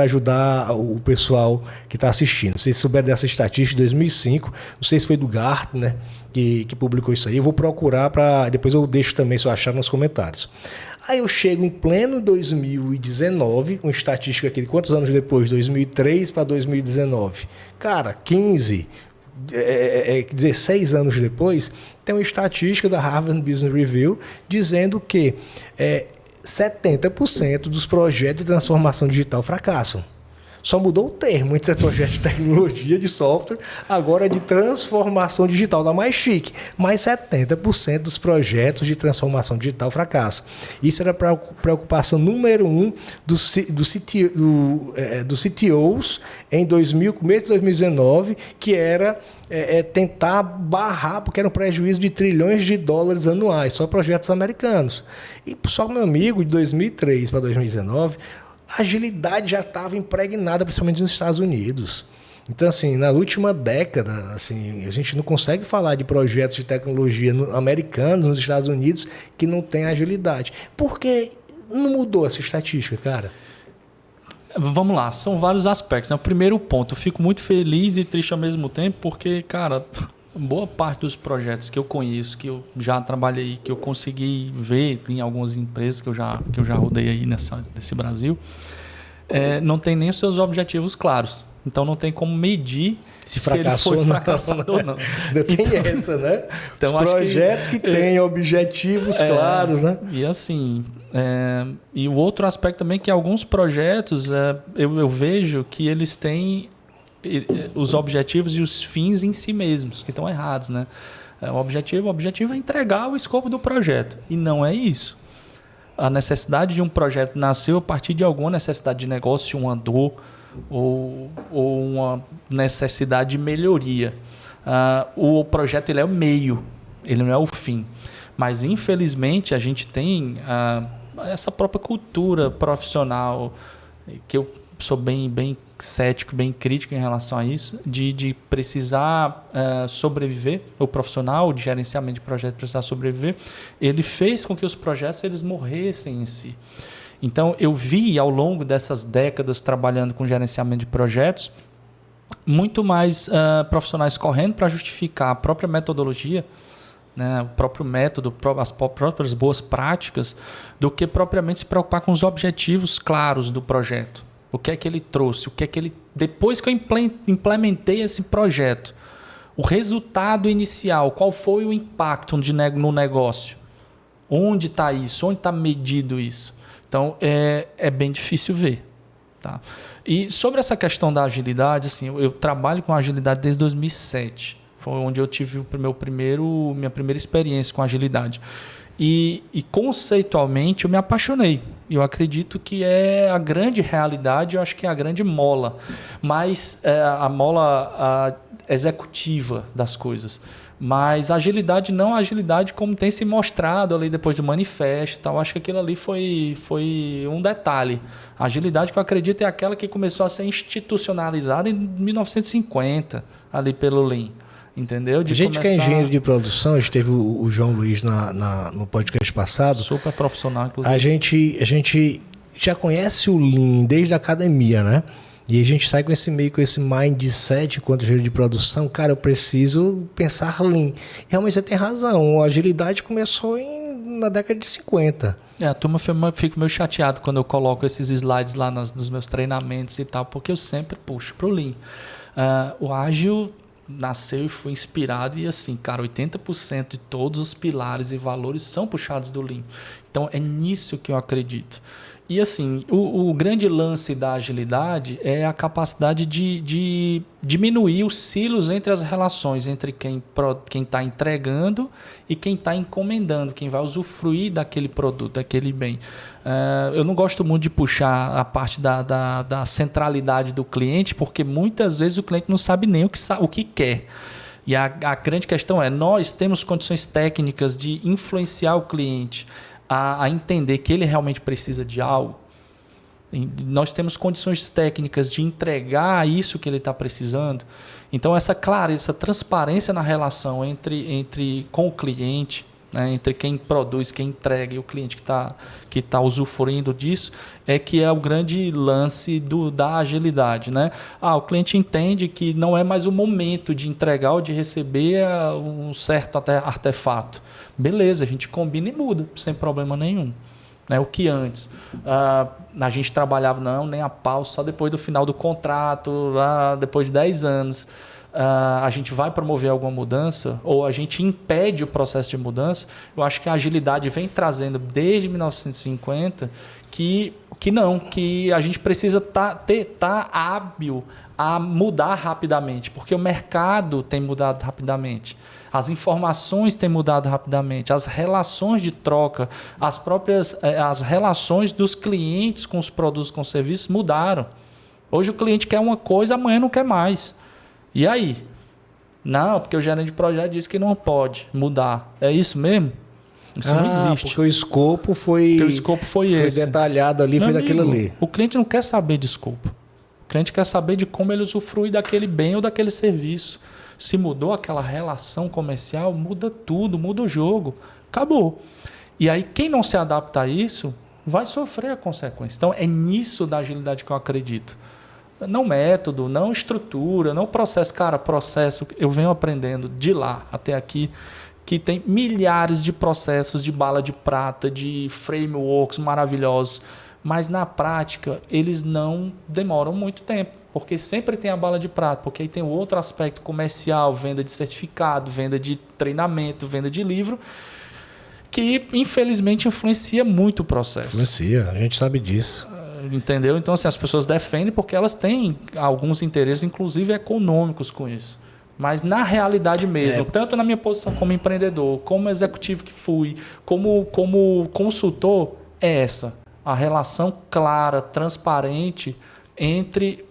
ajudar o pessoal que está assistindo. Se souber dessa estatística de 2005, não sei se foi do Gartner, né, que publicou isso aí, eu vou procurar depois eu deixo também se eu achar nos comentários. Aí eu chego em pleno 2019, uma estatística aqui de quantos anos depois? 2003 para 2019. Cara, 16 anos depois, tem uma estatística da Harvard Business Review dizendo que 70% dos projetos de transformação digital fracassam. Só mudou o termo, antes é projeto de tecnologia, de software, agora é de transformação digital, da mais chique. Mas 70% dos projetos de transformação digital fracassam. Isso era a preocupação número 1 dos CTOs em começo de 2019, que era tentar barrar, porque era um prejuízo de trilhões de dólares anuais, só projetos americanos. E só, meu amigo, de 2003 para 2019... a agilidade já estava impregnada, principalmente nos Estados Unidos. Então, assim, na última década, assim, a gente não consegue falar de projetos de tecnologia americanos nos Estados Unidos que não tem agilidade. Por que não mudou essa estatística, cara? Vamos lá, são vários aspectos. O primeiro ponto, eu fico muito feliz e triste ao mesmo tempo, porque, cara, boa parte dos projetos que eu conheço, que eu já trabalhei, que eu consegui ver em algumas empresas que eu já rodei aí nesse Brasil, não tem nem os seus objetivos claros. Então não tem como medir se ele foi fracassado ou não. Ainda tem essa, né? Então, os projetos que têm objetivos claros, né? E assim, e o outro aspecto também é que alguns projetos eu vejo que eles têm os objetivos e os fins em si mesmos, que estão errados, né? O objetivo é entregar o escopo do projeto, e não é isso. A necessidade de um projeto nasceu a partir de alguma necessidade de negócio, uma dor ou uma necessidade de melhoria. O projeto ele é o meio, ele não é o fim. Mas, infelizmente, a gente tem essa própria cultura profissional, que eu sou bem cético, bem crítico em relação a isso, de precisar sobreviver, o profissional de gerenciamento de projeto precisar sobreviver, ele fez com que os projetos eles morressem em si. Então, eu vi ao longo dessas décadas trabalhando com gerenciamento de projetos, muito mais profissionais correndo para justificar a própria metodologia, né, o próprio método, as próprias boas práticas, do que propriamente se preocupar com os objetivos claros do projeto. O que é que ele trouxe? O que é que ele, depois que eu implementei esse projeto, o resultado inicial, qual foi o impacto no negócio? Onde está isso? Onde está medido isso? Então, é bem difícil ver. Tá? E sobre essa questão da agilidade, assim, eu trabalho com agilidade desde 2007. Foi onde eu tive minha primeira experiência com agilidade. E conceitualmente eu me apaixonei. Eu acredito que é a grande realidade, eu acho que é a grande mola. Mas a mola executiva das coisas. Mas a agilidade não a agilidade como tem se mostrado ali depois do manifesto e tal. Acho que aquilo ali foi um detalhe. A agilidade que eu acredito é aquela que começou a ser institucionalizada em 1950, ali pelo Lean. Entendeu? A gente que é engenheiro de produção, a gente teve o João Luiz no podcast passado. Super profissional, inclusive. A gente já conhece o Lean desde a academia, né? E a gente sai com esse mindset enquanto engenheiro de produção. Cara, eu preciso pensar Lean. E realmente você tem razão. A agilidade começou na década de 50. A turma fica meio chateado quando eu coloco esses slides lá nos meus treinamentos e tal, porque eu sempre puxo para o Lean. O ágil nasceu e foi inspirado e assim, cara, 80% de todos os pilares e valores são puxados do Lean. Então é nisso que eu acredito. E assim, o grande lance da agilidade é a capacidade de diminuir os silos entre as relações, entre quem está entregando e quem está encomendando, quem vai usufruir daquele produto, daquele bem. Eu não gosto muito de puxar a parte da centralidade do cliente, porque muitas vezes o cliente não sabe nem o que quer. E a grande questão é, nós temos condições técnicas de influenciar o cliente a entender que ele realmente precisa de algo. Nós temos condições técnicas de entregar isso que ele está precisando. Então, essa clareza, essa transparência na relação com o cliente, né, entre quem produz, quem entrega e o cliente que tá usufruindo disso, que é o grande lance da agilidade. Né? O cliente entende que não é mais o momento de entregar ou de receber um certo artefato. Beleza, a gente combina e muda, sem problema nenhum. Né? O que antes a gente trabalhava, nem a pau, só depois do final do contrato, depois de 10 anos. A gente vai promover alguma mudança ou a gente impede o processo de mudança. Eu acho que a agilidade vem trazendo desde 1950 que a gente precisa tá hábil a mudar rapidamente, porque o mercado tem mudado rapidamente, as informações têm mudado rapidamente, as relações de troca, as relações dos clientes com os produtos, com os serviços mudaram. Hoje o cliente quer uma coisa, amanhã não quer mais. E aí? Não, porque o gerente de projeto disse que não pode mudar. É isso mesmo? Isso não existe. Porque o escopo foi esse. Detalhado ali, foi daquilo ali. O cliente não quer saber de escopo. O cliente quer saber de como ele usufrui daquele bem ou daquele serviço. Se mudou aquela relação comercial, muda tudo, muda o jogo. Acabou. E aí, quem não se adapta a isso, vai sofrer a consequência. Então, é nisso da agilidade que eu acredito. Não método, não estrutura, não processo. Cara, processo, eu venho aprendendo de lá até aqui, que tem milhares de processos de bala de prata, de frameworks maravilhosos, mas na prática eles não demoram muito tempo, porque sempre tem a bala de prata, porque aí tem o outro aspecto comercial, venda de certificado, venda de treinamento, venda de livro, que infelizmente influencia muito o processo. Influencia, a gente sabe disso. Entendeu? Então, assim, as pessoas defendem porque elas têm alguns interesses, inclusive econômicos, com isso. Mas na realidade mesmo, tanto na minha posição como empreendedor, como executivo que fui, como consultor, é essa. A relação clara, transparente entre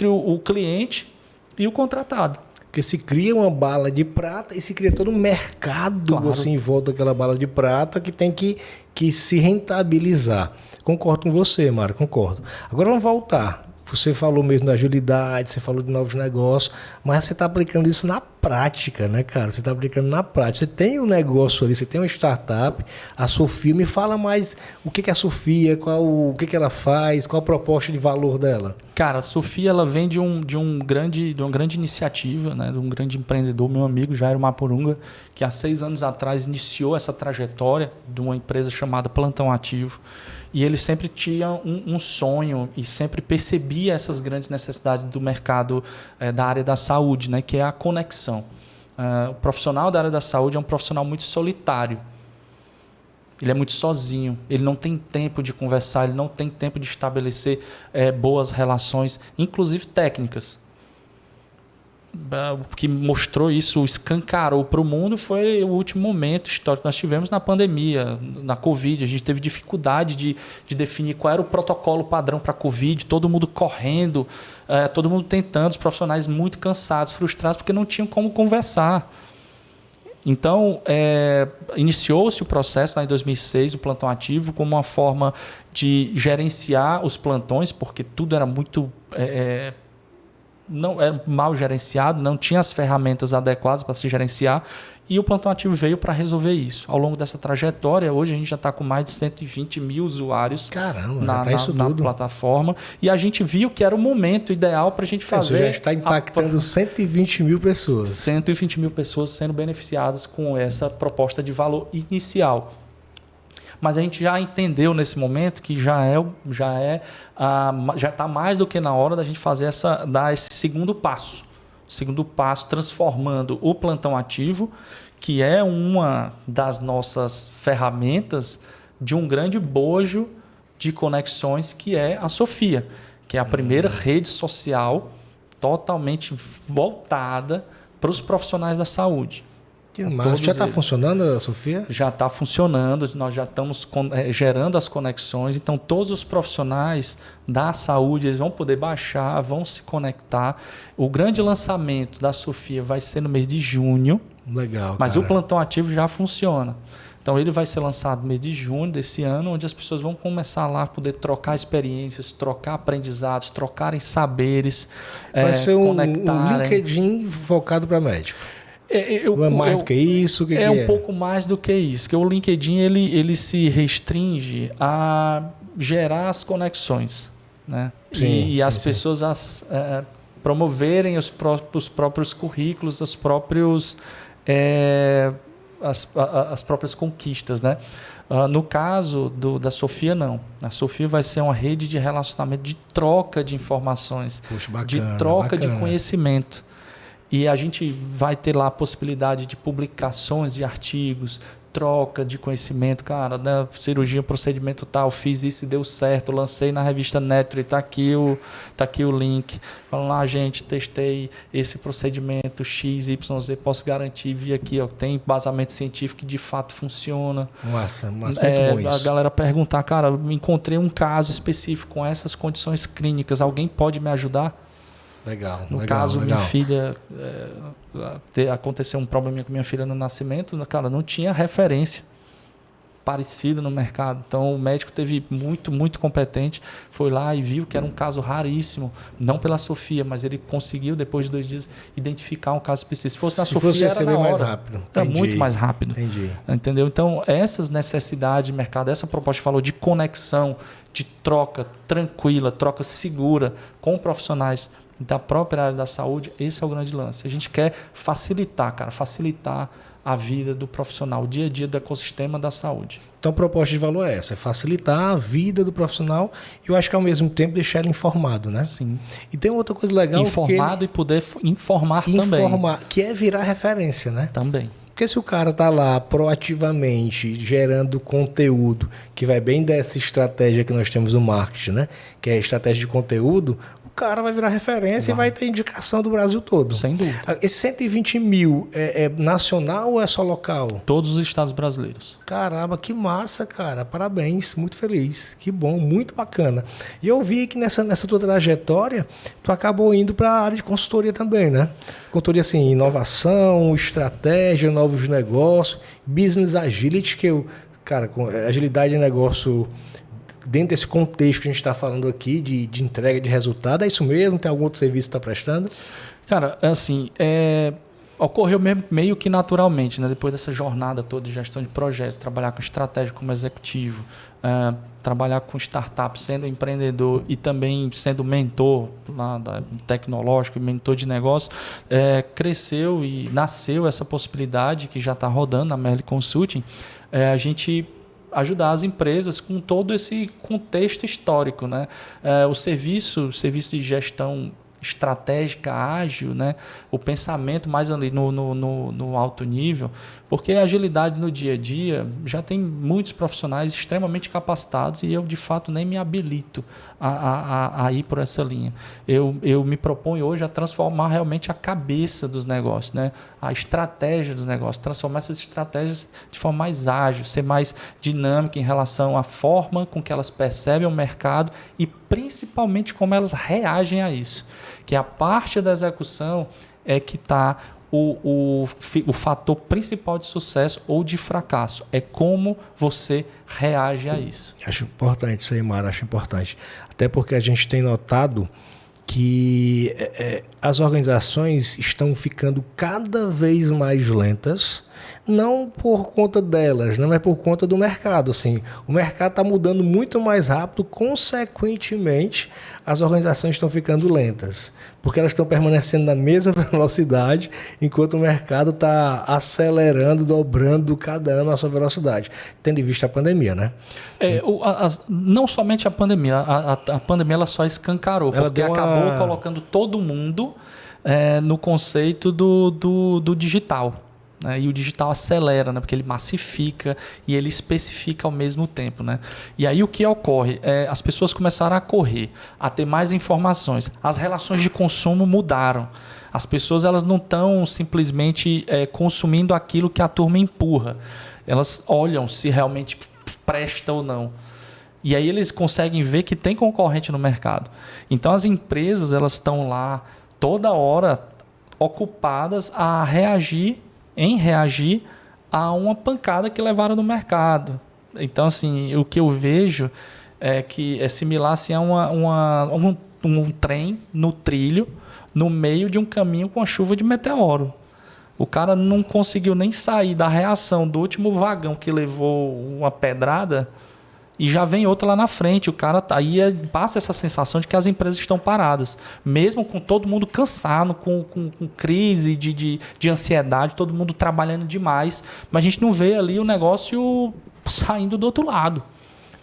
o cliente e o contratado. Porque se cria uma bala de prata e se cria todo um mercado assim, em volta daquela bala de prata que tem que se rentabilizar. Concordo com você, Mário, concordo. Agora vamos voltar. Você falou mesmo da agilidade, você falou de novos negócios, mas você está aplicando isso na prática, né, cara? Você está aplicando na prática. Você tem um negócio ali, você tem uma startup, a Sofia. Me fala mais o que é a Sofia, o que ela faz, qual a proposta de valor dela. Cara, a Sofia ela vem de uma grande iniciativa, né, de um grande empreendedor, meu amigo Jairo Mapurunga, que há 6 anos atrás iniciou essa trajetória de uma empresa chamada Plantão Ativo. E ele sempre tinha um sonho e sempre percebia essas grandes necessidades do mercado da área da saúde, né, que é a conexão. O profissional da área da saúde é um profissional muito solitário. Ele é muito sozinho, ele não tem tempo de conversar, ele não tem tempo de estabelecer boas relações, inclusive técnicas. O que mostrou isso, escancarou para o mundo, foi o último momento histórico que nós tivemos na pandemia, na Covid. A gente teve dificuldade de definir qual era o protocolo padrão para a Covid, todo mundo correndo, todo mundo tentando, os profissionais muito cansados, frustrados, porque não tinham como conversar. Então, iniciou-se o processo lá em 2006, o Plantão Ativo, como uma forma de gerenciar os plantões, porque tudo era muito... não era mal gerenciado, não tinha as ferramentas adequadas para se gerenciar, e o Plantão Ativo veio para resolver isso. Ao longo dessa trajetória, hoje a gente já está com mais de 120 mil usuários na plataforma, e a gente viu que era o momento ideal para a gente fazer... Você já está impactando 120 mil pessoas. 120 mil pessoas sendo beneficiadas com essa proposta de valor inicial. Mas a gente já entendeu nesse momento que já está mais do que na hora da gente dar esse segundo passo. Segundo passo, transformando o Plantão Ativo, que é uma das nossas ferramentas, de um grande bojo de conexões, que é a Sofia, que é a primeira rede social totalmente voltada para os profissionais da saúde. Que massa. Já está funcionando a Sofia? Já está funcionando, nós já estamos gerando as conexões, então todos os profissionais da saúde eles vão poder baixar, vão se conectar. O grande lançamento da Sofia vai ser no mês de junho. Legal, mas cara, o Plantão Ativo já funciona. Então ele vai ser lançado no mês de junho desse ano, onde as pessoas vão começar lá a poder trocar experiências, trocar aprendizados, trocarem saberes, vai ser um LinkedIn focado para médico. Ou é mais do que isso? É um pouco mais do que isso. Porque o LinkedIn ele se restringe a gerar as conexões, né? E as pessoas promoverem os próprios currículos, as próprias conquistas, né? No caso da Sofia, não. A Sofia vai ser uma rede de relacionamento, de troca de informações, de troca de conhecimento. E a gente vai ter lá a possibilidade de publicações de artigos, troca de conhecimento. Cara, né, cirurgia, procedimento tal, fiz isso e deu certo, lancei na revista Netri, tá aqui o link. Falando lá, gente, testei esse procedimento XYZ, posso garantir, vi aqui, ó, tem embasamento científico que de fato funciona. Massa, muito bom isso. A galera perguntar, cara, encontrei um caso específico com essas condições clínicas, alguém pode me ajudar? No caso, minha filha, aconteceu um probleminha com minha filha no nascimento, cara, não tinha referência parecida no mercado. Então, o médico teve muito competente, foi lá e viu que era um caso raríssimo, não pela Sofia, mas ele conseguiu, depois de 2 dias, identificar um caso específico. Se fosse na Sofia, era na hora. Mais rápido. Era muito mais rápido. Entendi. Entendeu? Então, essas necessidades de mercado, essa proposta que falou de conexão, de troca tranquila, troca segura com profissionais da própria área da saúde, esse é o grande lance. A gente quer facilitar a vida do profissional, o dia a dia do ecossistema da saúde. Então a proposta de valor é essa, é facilitar a vida do profissional e eu acho que ao mesmo tempo deixar ele informado, né? Sim. E tem outra coisa legal... Informado e poder informar também. Que é virar referência, né? Também. Porque se o cara está lá proativamente gerando conteúdo, que vai bem dessa estratégia que nós temos no marketing, né? Que é a estratégia de conteúdo, o cara vai virar referência e vai ter indicação do Brasil todo. Sem dúvida. Esse 120 mil é nacional ou é só local? Todos os estados brasileiros. Caramba, que massa, cara. Parabéns, muito feliz. Que bom, muito bacana. E eu vi que nessa tua trajetória, tu acabou indo para a área de consultoria também, né? Consultoria assim, inovação, estratégia, novos negócios, business agility, cara, agilidade de negócio... Dentro desse contexto que a gente está falando aqui, de entrega de resultado, é isso mesmo? Tem algum outro serviço que está prestando? Cara, assim, ocorreu meio que naturalmente, né? Depois dessa jornada toda de gestão de projetos, trabalhar com estratégia como executivo, trabalhar com startup, sendo empreendedor e também sendo mentor lá tecnológico e mentor de negócio, cresceu e nasceu essa possibilidade que já está rodando na Merli Consulting, a gente ajudar as empresas com todo esse contexto histórico, né? O serviço de gestão estratégica, ágil, né? O pensamento mais ali no alto nível, porque a agilidade no dia a dia já tem muitos profissionais extremamente capacitados e eu, de fato, nem me habilito a ir por essa linha. Eu me proponho hoje a transformar realmente a cabeça dos negócios, né? A estratégia dos negócios, transformar essas estratégias de forma mais ágil, ser mais dinâmica em relação à forma com que elas percebem o mercado e principalmente como elas reagem a isso. Que a parte da execução é que está o fator principal de sucesso ou de fracasso. É como você reage a isso. Acho importante isso aí, Mara, acho importante. Até porque a gente tem notado que as organizações estão ficando cada vez mais lentas, não por conta delas, não é por conta do mercado. Assim, o mercado está mudando muito mais rápido, consequentemente, as organizações estão ficando lentas, porque elas estão permanecendo na mesma velocidade, enquanto o mercado está acelerando, dobrando cada ano a sua velocidade, tendo em vista a pandemia, né? Não somente a pandemia, a pandemia ela só escancarou, porque acabou colocando todo mundo no conceito do digital. Né? E o digital acelera, né? Porque ele massifica e ele especifica ao mesmo tempo. Né? E aí o que ocorre? As pessoas começaram a correr, a ter mais informações. As relações de consumo mudaram. As pessoas elas não estão simplesmente consumindo aquilo que a turma empurra. Elas olham se realmente presta ou não. E aí eles conseguem ver que tem concorrente no mercado. Então as empresas elas estão lá toda hora ocupadas a reagir a uma pancada que levaram no mercado. Então, assim, o que eu vejo é que é similar assim, a um trem no trilho, no meio de um caminho com a chuva de meteoro. O cara não conseguiu nem sair da reação do último vagão que levou uma pedrada e já vem outra lá na frente. O cara aí passa essa sensação de que as empresas estão paradas. Mesmo com todo mundo cansado, com crise de ansiedade, todo mundo trabalhando demais. Mas a gente não vê ali o negócio saindo do outro lado.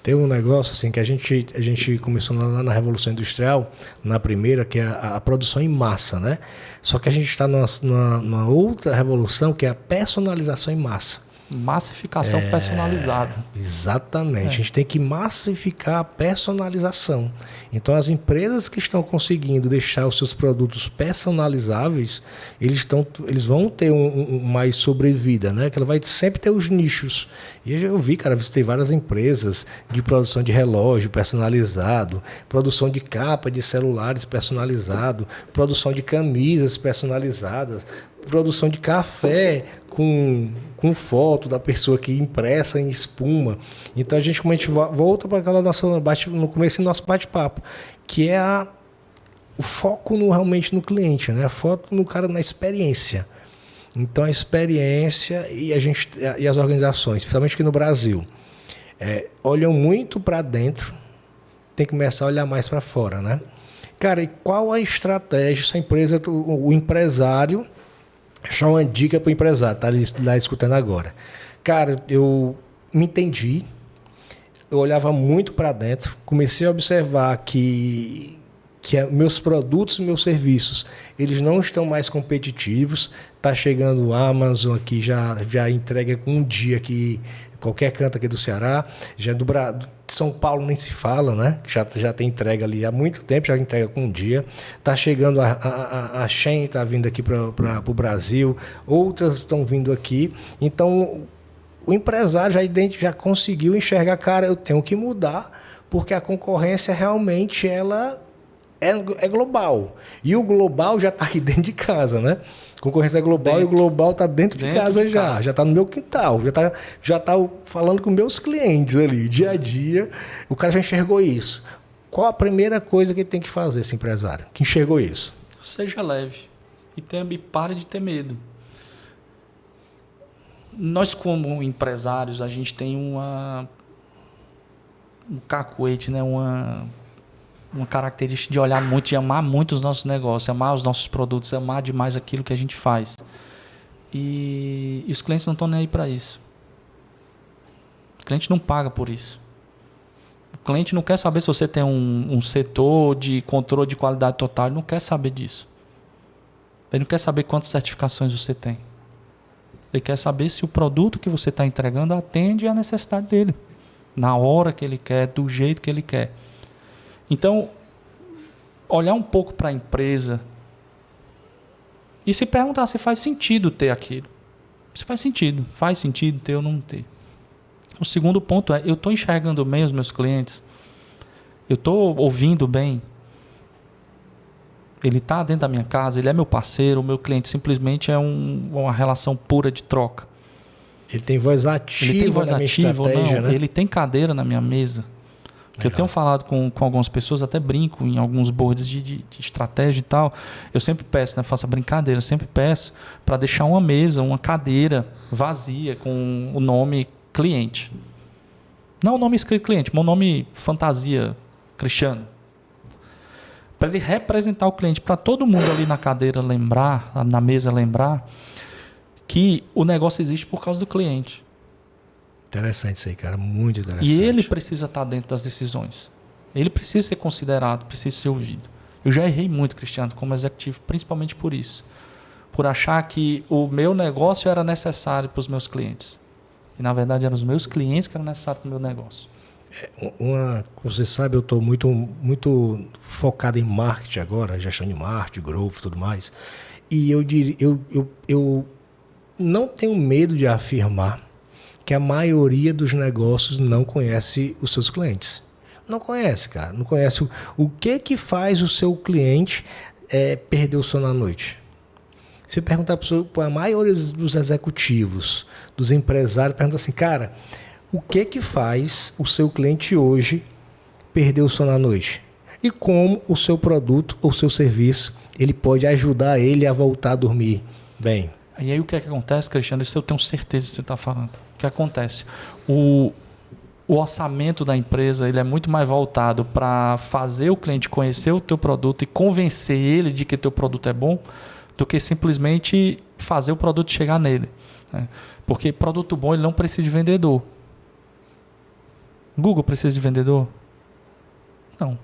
Tem um negócio assim que a gente começou lá na Revolução Industrial, na primeira, que é a produção em massa, né? Só que a gente está numa outra revolução, que é a personalização em massa. Massificação personalizada. Exatamente. A gente tem que massificar a personalização. Então, as empresas que estão conseguindo deixar os seus produtos personalizáveis, eles vão ter mais sobrevida, né? Que ela vai sempre ter os nichos. E eu vi, cara, visitei várias empresas de produção de relógio personalizado, produção de capa de celulares personalizado, produção de camisas personalizadas, produção de café com foto da pessoa que impressa em espuma. Então como a gente volta para aquela nossa no começo do nosso bate-papo, que é o foco realmente no cliente, né? A foco no cara, na experiência. Então a experiência e as organizações, principalmente aqui no Brasil, olham muito para dentro, tem que começar a olhar mais para fora, né? Cara, e qual a estratégia, essa empresa, o empresário, deixar uma dica para o empresário, tá lá escutando agora. Cara, eu me entendi, eu olhava muito para dentro, comecei a observar que meus produtos e meus serviços, eles não estão mais competitivos. Tá chegando o Amazon aqui, já entrega com um dia aqui, qualquer canto aqui do Ceará, já do São Paulo nem se fala, né? Já tem entrega ali há muito tempo, já entrega com um dia. Tá chegando a Shein, tá vindo aqui para o Brasil, outras estão vindo aqui. Então, o empresário já conseguiu enxergar, cara, eu tenho que mudar, porque a concorrência realmente ela é global. E o global já está aqui dentro de casa, né? Concorrência é global e o global está dentro de casa já. Já está no meu quintal. Já tá falando com meus clientes ali, dia a dia. O cara já enxergou isso. Qual a primeira coisa que ele tem que fazer, esse empresário, que enxergou isso? Seja leve. E pare de ter medo. Nós, como empresários, a gente tem um cacuete, né? Uma característica de olhar muito, de amar muito os nossos negócios, amar os nossos produtos, amar demais aquilo que a gente faz. E os clientes não estão nem aí para isso. O cliente não paga por isso. O cliente não quer saber se você tem um setor de controle de qualidade total, ele não quer saber disso. Ele não quer saber quantas certificações você tem. Ele quer saber se o produto que você está entregando atende à necessidade dele, na hora que ele quer, do jeito que ele quer. Então, olhar um pouco para a empresa e se perguntar se faz sentido ter aquilo. Se faz sentido ter ou não ter. O segundo ponto é, eu estou enxergando bem os meus clientes, eu estou ouvindo bem, ele está dentro da minha casa, ele é meu parceiro, o meu cliente simplesmente é uma relação pura de troca. Ele tem voz ativa na minha estratégia, não, né? Ele tem cadeira na minha mesa. Que eu tenho falado com algumas pessoas, até brinco em alguns boards de estratégia e tal. Eu sempre peço, né? Faço a brincadeira, eu sempre peço para deixar uma mesa, uma cadeira vazia com o nome cliente. Não o nome escrito cliente, mas o nome fantasia Cristiano. Para ele representar o cliente, para todo mundo ali na cadeira lembrar, na mesa lembrar, que o negócio existe por causa do cliente. Interessante isso aí, cara. Muito interessante. E ele precisa estar dentro das decisões. Ele precisa ser considerado, precisa ser ouvido. Eu já errei muito, Cristiano, como executivo, principalmente por isso. Por achar que o meu negócio era necessário para os meus clientes. E, na verdade, eram os meus clientes que eram necessários para o meu negócio. Você sabe, eu estou muito focado em marketing agora, gestão de marketing, growth e tudo mais. E eu não tenho medo de afirmar que a maioria dos negócios não conhece os seus clientes. Não conhece, cara. Não conhece o que faz o seu cliente perder o sono à noite. Se perguntar para a maioria dos executivos, dos empresários, pergunta assim, cara, o que faz o seu cliente hoje perder o sono à noite? E como o seu produto ou seu serviço ele pode ajudar ele a voltar a dormir bem? E aí o que é que acontece, Cristiano? Isso eu tenho certeza que você está falando. O que acontece? O orçamento da empresa ele é muito mais voltado para fazer o cliente conhecer o teu produto e convencer ele de que teu produto é bom do que simplesmente fazer o produto chegar nele, né? Porque produto bom ele não precisa de vendedor. Google precisa de vendedor? Não.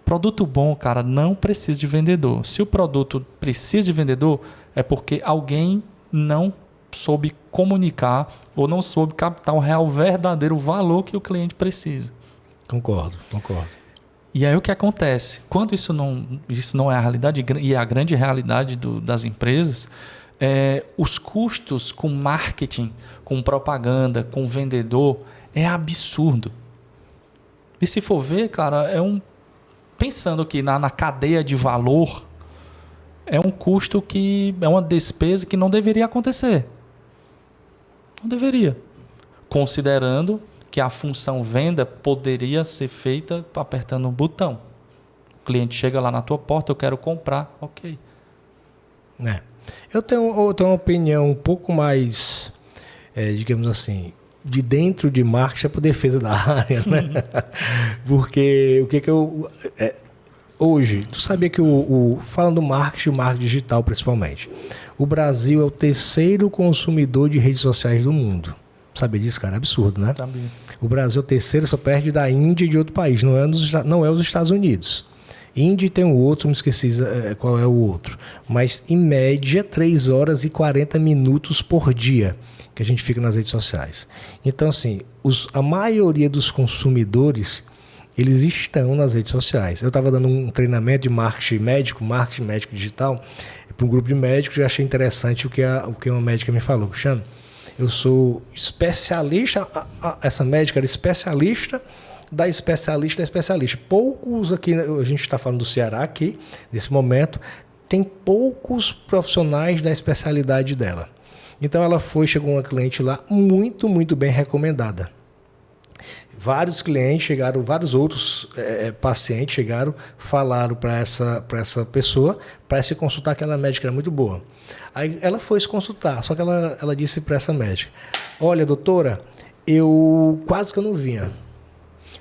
Produto bom, cara, não precisa de vendedor. Se o produto precisa de vendedor, é porque alguém não soube comunicar ou não soube captar o real, verdadeiro valor que o cliente precisa. Concordo. E aí o que acontece? Quando isso não é a realidade, e é a grande realidade das empresas, os custos com marketing, com propaganda, com vendedor, é absurdo. E se for ver, cara, pensando aqui na cadeia de valor, é um custo que é uma despesa que não deveria acontecer. Não deveria. Considerando que a função venda poderia ser feita apertando um botão. O cliente chega lá na tua porta, eu quero comprar, ok. Eu tenho uma opinião um pouco mais, digamos assim, de dentro de marketing por defesa da área, né? Porque o que eu... hoje, tu sabia que falando do marketing digital principalmente, o Brasil é o terceiro consumidor de redes sociais do mundo. Sabia disso, cara? É absurdo, né? Sabia. O Brasil é o terceiro, só perde da Índia e de outro país, não é os Estados Unidos. Índia tem o outro, não esqueci qual é o outro. Mas, em média, 3 horas e 40 minutos por dia que a gente fica nas redes sociais. Então, assim, a maioria dos consumidores, eles estão nas redes sociais. Eu estava dando um treinamento de marketing médico digital, para um grupo de médicos, eu achei interessante o que uma médica me falou. Cristiano, eu sou especialista, essa médica era especialista da especialista. Poucos aqui, a gente está falando do Ceará aqui, nesse momento, tem poucos profissionais da especialidade dela. Então ela chegou uma cliente lá muito, muito bem recomendada. Vários clientes chegaram, vários outros pacientes chegaram, falaram para essa pessoa para se consultar, aquela médica era muito boa. Aí ela foi se consultar, só que ela disse para essa médica: olha, doutora, eu quase que eu não vinha.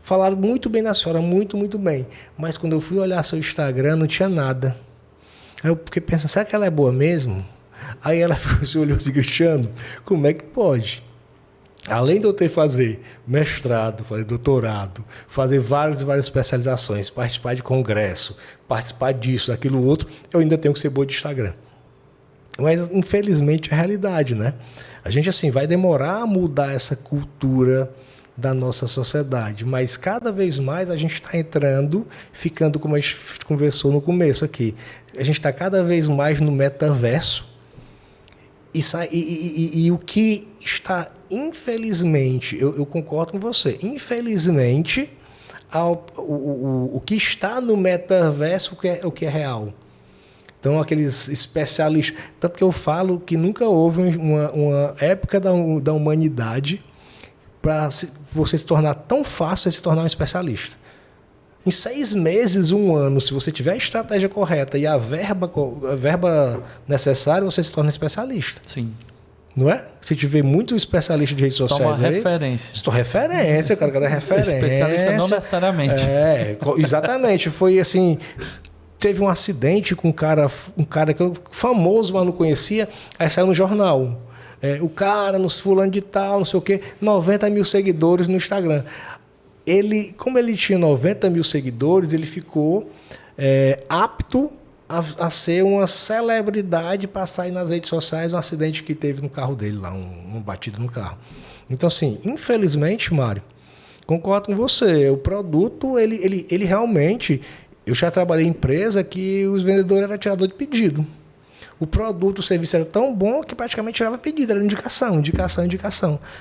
Falaram muito bem da senhora, muito, muito bem. Mas quando eu fui olhar seu Instagram, não tinha nada. Aí eu fiquei pensando, será que ela é boa mesmo? Aí ela se olhou assim, Cristiano, como é que pode? Além de eu ter que fazer mestrado, fazer doutorado, fazer várias especializações, participar de congresso, participar disso, daquilo outro, eu ainda tenho que ser boa de Instagram. Mas, infelizmente, é a realidade, né? A gente, assim, vai demorar a mudar essa cultura da nossa sociedade, mas cada vez mais a gente está entrando, ficando, como a gente conversou no começo aqui, a gente está cada vez mais no metaverso, e o que está, infelizmente, eu concordo com você, infelizmente, o que está no metaverso o que é real. Então, aqueles especialistas... Tanto que eu falo que nunca houve uma época da humanidade para você se tornar tão fácil se tornar um especialista. Em 6 meses, 1 ano, se você tiver a estratégia correta e a verba necessária, você se torna especialista. Sim. Não é? Se tiver muito especialista de redes sociais aí... referência. Estou referência, cara é referência. Especialista não necessariamente. Exatamente. Foi assim... Teve um acidente com um cara que eu famoso, mas não conhecia, aí saiu no jornal. O cara, nos fulano de tal, não sei o quê, 90 mil seguidores no Instagram. Como ele tinha 90 mil seguidores, ele ficou apto a ser uma celebridade para sair nas redes sociais, um acidente que teve no carro dele, lá, um batido no carro. Então, assim, infelizmente, Mário, concordo com você, o produto, ele realmente... Eu já trabalhei em empresa que os vendedores eram tirador de pedido. O produto, o serviço era tão bom que praticamente tirava pedido, era indicação.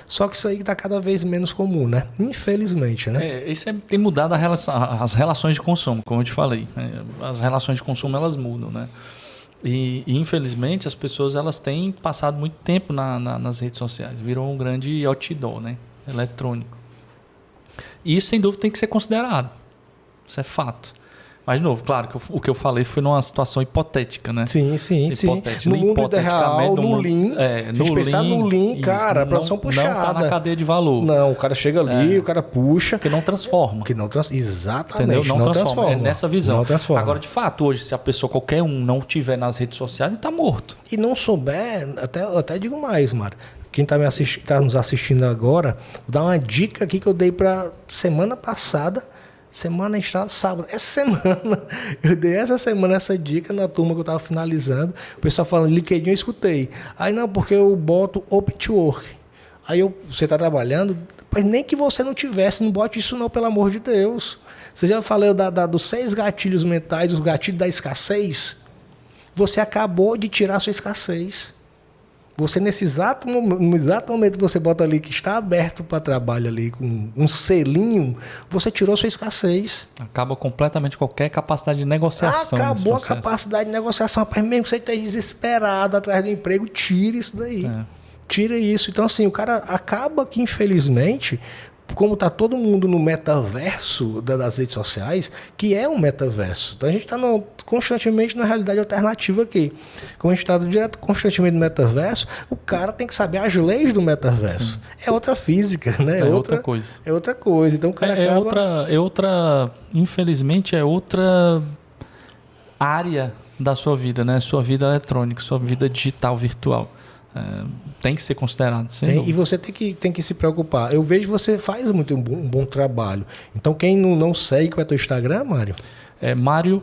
Só que isso aí está cada vez menos comum, né? Infelizmente, né? Isso tem mudado as relações de consumo, como eu te falei, né? As relações de consumo, elas mudam, né? E infelizmente, as pessoas elas têm passado muito tempo nas redes sociais. Virou um grande outdoor, né? Eletrônico. E isso, sem dúvida, tem que ser considerado. Isso é fato. Mas, de novo, claro, o que eu falei foi numa situação hipotética, né? Sim. No mundo real, no Lean, a gente pensar no Lean, cara, a produção puxada. Não tá na cadeia de valor. Não, o cara chega ali, o cara puxa. Que não transforma. Exatamente, entendeu? Não transforma. É nessa visão. Não transforma. Agora, de fato, hoje, se a pessoa, qualquer um, não tiver nas redes sociais, ele tá morto. E não souber, até digo mais, Mário. Quem tá nos assistindo agora, vou dar uma dica aqui que eu dei para semana passada. Semana está sábado. Eu dei essa semana essa dica na turma que eu estava finalizando. O pessoal falando, LinkedIn, eu escutei. Aí não, porque eu boto Open to Work. Aí você está trabalhando, mas nem que você não tivesse, não bote isso não, pelo amor de Deus. Você já falou dos 6 gatilhos mentais, os gatilhos da escassez? Você acabou de tirar a sua escassez. Você, no exato momento que você bota ali que está aberto para trabalho ali com um selinho, você tirou sua escassez. Acaba completamente qualquer capacidade de negociação. Acabou a capacidade de negociação. Rapaz, mesmo que você esteja desesperado atrás do emprego, tire isso daí. Tira isso. Então, assim, o cara acaba que, infelizmente, como está todo mundo no metaverso das redes sociais, que é um metaverso. Então a gente está constantemente na realidade alternativa aqui. Como a gente está constantemente no metaverso, o cara tem que saber as leis do metaverso. Sim. É outra física, né? É outra coisa. É outra coisa. Então o cara infelizmente, é outra área da sua vida, né? Sua vida eletrônica, sua vida digital, virtual. Tem que ser considerado. E você tem que se preocupar. Eu vejo que você faz um bom trabalho. Então, quem não segue, qual é o teu Instagram, Mário? É Mário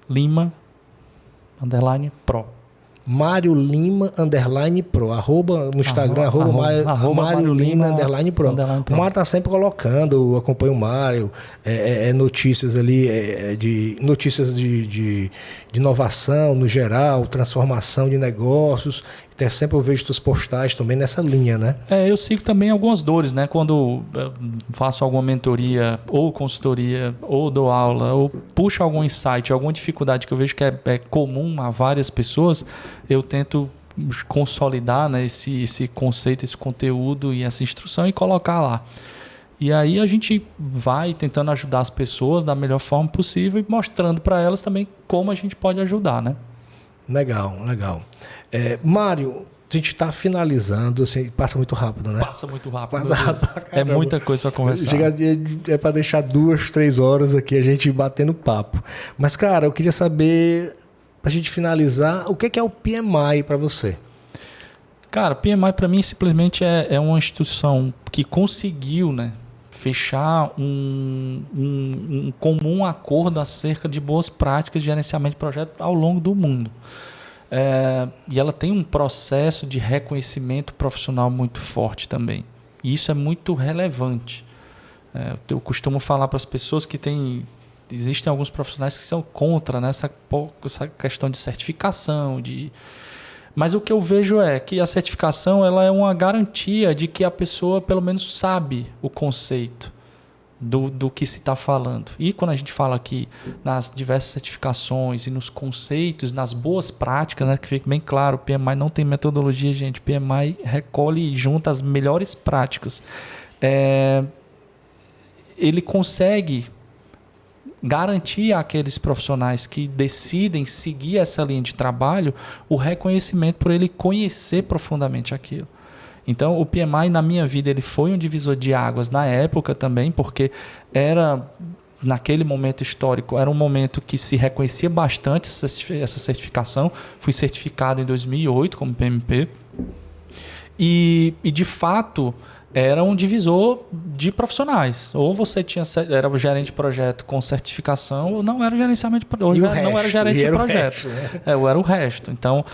Lima _Pro. Mário Lima _Pro. No Instagram, Mário Lima _Pro. O Mário está sempre colocando, acompanha o Mário, notícias ali, notícias de inovação no geral, transformação de negócios. Até sempre eu vejo suas postagens também nessa linha, né? Eu sigo também algumas dores, né? Quando eu faço alguma mentoria ou consultoria, ou dou aula, ou puxo algum insight, alguma dificuldade que eu vejo que é comum a várias pessoas, eu tento consolidar, né, esse conceito, esse conteúdo e essa instrução e colocar lá. E aí a gente vai tentando ajudar as pessoas da melhor forma possível e mostrando para elas também como a gente pode ajudar, né? Legal. Mário, a gente está finalizando, assim, passa muito rápido, né? Passa muito rápido. É muita coisa para conversar. É para deixar 2, 3 horas aqui a gente batendo papo. Mas, cara, eu queria saber, para a gente finalizar, o que é o PMI para você? Cara, o PMI para mim simplesmente é uma instituição que conseguiu, né, fechar um comum acordo acerca de boas práticas de gerenciamento de projeto ao longo do mundo. E ela tem um processo de reconhecimento profissional muito forte também. E isso é muito relevante. Eu costumo falar para as pessoas que existem alguns profissionais que são contra, né, essa questão de certificação, mas o que eu vejo é que a certificação ela é uma garantia de que a pessoa pelo menos sabe o conceito do que se está falando. E quando a gente fala aqui nas diversas certificações e nos conceitos, nas boas práticas, né, que fique bem claro, o PMI não tem metodologia, gente. O PMI recolhe e junta as melhores práticas. Ele consegue garantir àqueles profissionais que decidem seguir essa linha de trabalho o reconhecimento por ele conhecer profundamente aquilo. Então, o PMI, na minha vida, ele foi um divisor de águas na época também, porque naquele momento histórico, era um momento que se reconhecia bastante essa certificação. Fui certificado em 2008 como PMP. E de fato, era um divisor de profissionais. Ou você era o gerente de projeto com certificação, ou não era gerenciamento de projeto. Não era gerente de projeto. Ou era o resto. Então,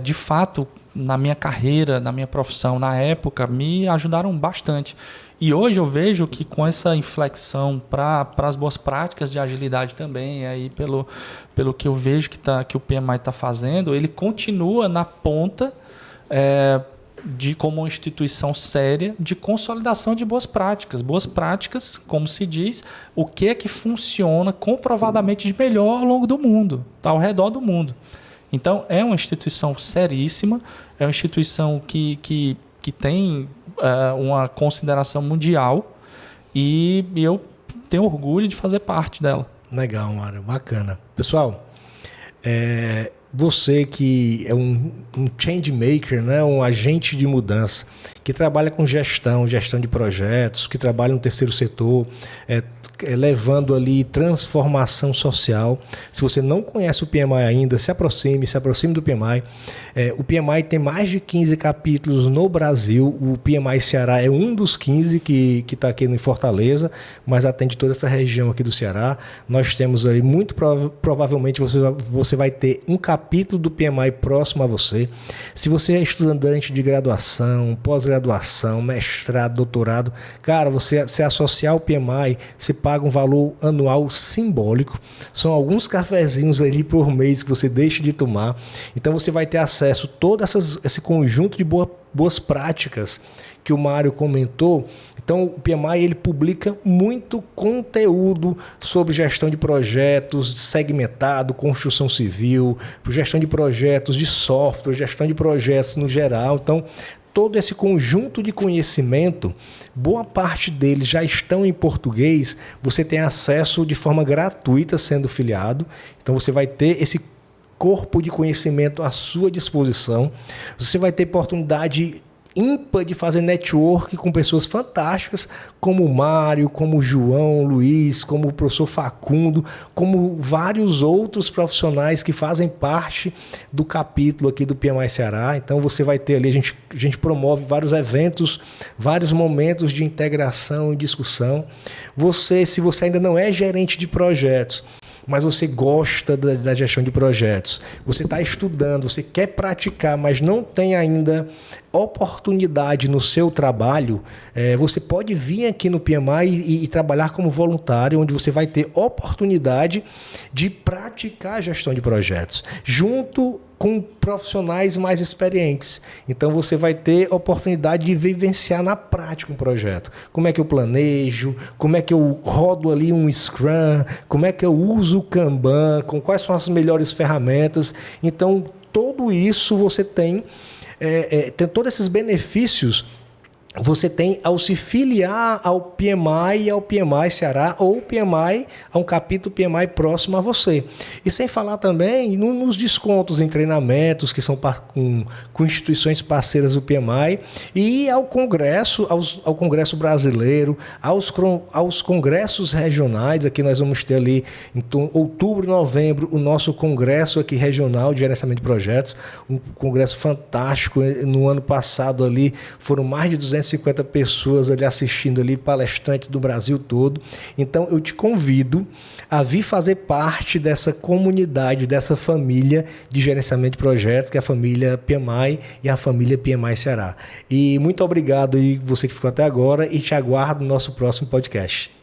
de fato, na minha carreira, na minha profissão, na época, me ajudaram bastante. E hoje eu vejo que com essa inflexão para as boas práticas de agilidade também, aí pelo que eu vejo que o PMI está fazendo, ele continua na ponta como uma instituição séria de consolidação de boas práticas. Boas práticas, como se diz, o que é que funciona comprovadamente de melhor ao longo do mundo, ao redor do mundo. Então, é uma instituição seríssima, é uma instituição que tem uma consideração mundial e eu tenho orgulho de fazer parte dela. Legal, Mário. Bacana. Pessoal, você que é um change maker, né? Um agente de mudança, que trabalha com gestão de projetos, que trabalha no terceiro setor, levando ali transformação social. Se você não conhece o PMI ainda, se aproxime do PMI. O PMI tem mais de 15 capítulos no Brasil. O PMI Ceará é um dos 15 que está aqui em Fortaleza, mas atende toda essa região aqui do Ceará. Nós temos ali, muito provavelmente você vai ter um capítulo do PMI próximo a você. Se você é estudante de graduação, pós-graduação, mestrado, doutorado, cara, você se associar ao PMI, você paga um valor anual simbólico. São alguns cafezinhos ali por mês que você deixa de tomar. Então você vai ter acesso a todo esse conjunto de boas práticas que o Mário comentou. Então, o PMI ele publica muito conteúdo sobre gestão de projetos segmentado, construção civil, gestão de projetos de software, gestão de projetos no geral. Então, todo esse conjunto de conhecimento, boa parte deles já estão em português, você tem acesso de forma gratuita sendo filiado. Então, você vai ter esse corpo de conhecimento à sua disposição. Você vai ter oportunidade ímpar de fazer network com pessoas fantásticas, como o Mário, como o João Luiz, como o professor Facundo, como vários outros profissionais que fazem parte do capítulo aqui do PMI Ceará. Então você vai ter ali, a gente promove vários eventos, vários momentos de integração e discussão. Se você ainda não é gerente de projetos, mas você gosta da gestão de projetos, você está estudando, você quer praticar, mas não tem ainda oportunidade no seu trabalho, você pode vir aqui no PMI e trabalhar como voluntário, onde você vai ter oportunidade de praticar a gestão de projetos, junto com profissionais mais experientes. Então você vai ter oportunidade de vivenciar na prática um projeto. Como é que eu planejo, como é que eu rodo ali um Scrum, como é que eu uso o Kanban, quais são as melhores ferramentas. Então tudo isso você tem todos esses benefícios você tem ao se filiar ao PMI e ao PMI Ceará, ou PMI, a um capítulo PMI próximo a você. E sem falar também nos descontos em treinamentos que são com instituições parceiras do PMI, e ao Congresso, ao Congresso Brasileiro, aos congressos regionais. Aqui nós vamos ter ali em outubro, novembro, o nosso congresso aqui regional de gerenciamento de projetos, um congresso fantástico. No ano passado ali foram mais de 250 pessoas ali assistindo ali, palestrantes do Brasil todo. Então eu te convido a vir fazer parte dessa comunidade, dessa família de gerenciamento de projetos, que é a família PMI e a família PMI Ceará. E muito obrigado aí você que ficou até agora, e te aguardo no nosso próximo podcast.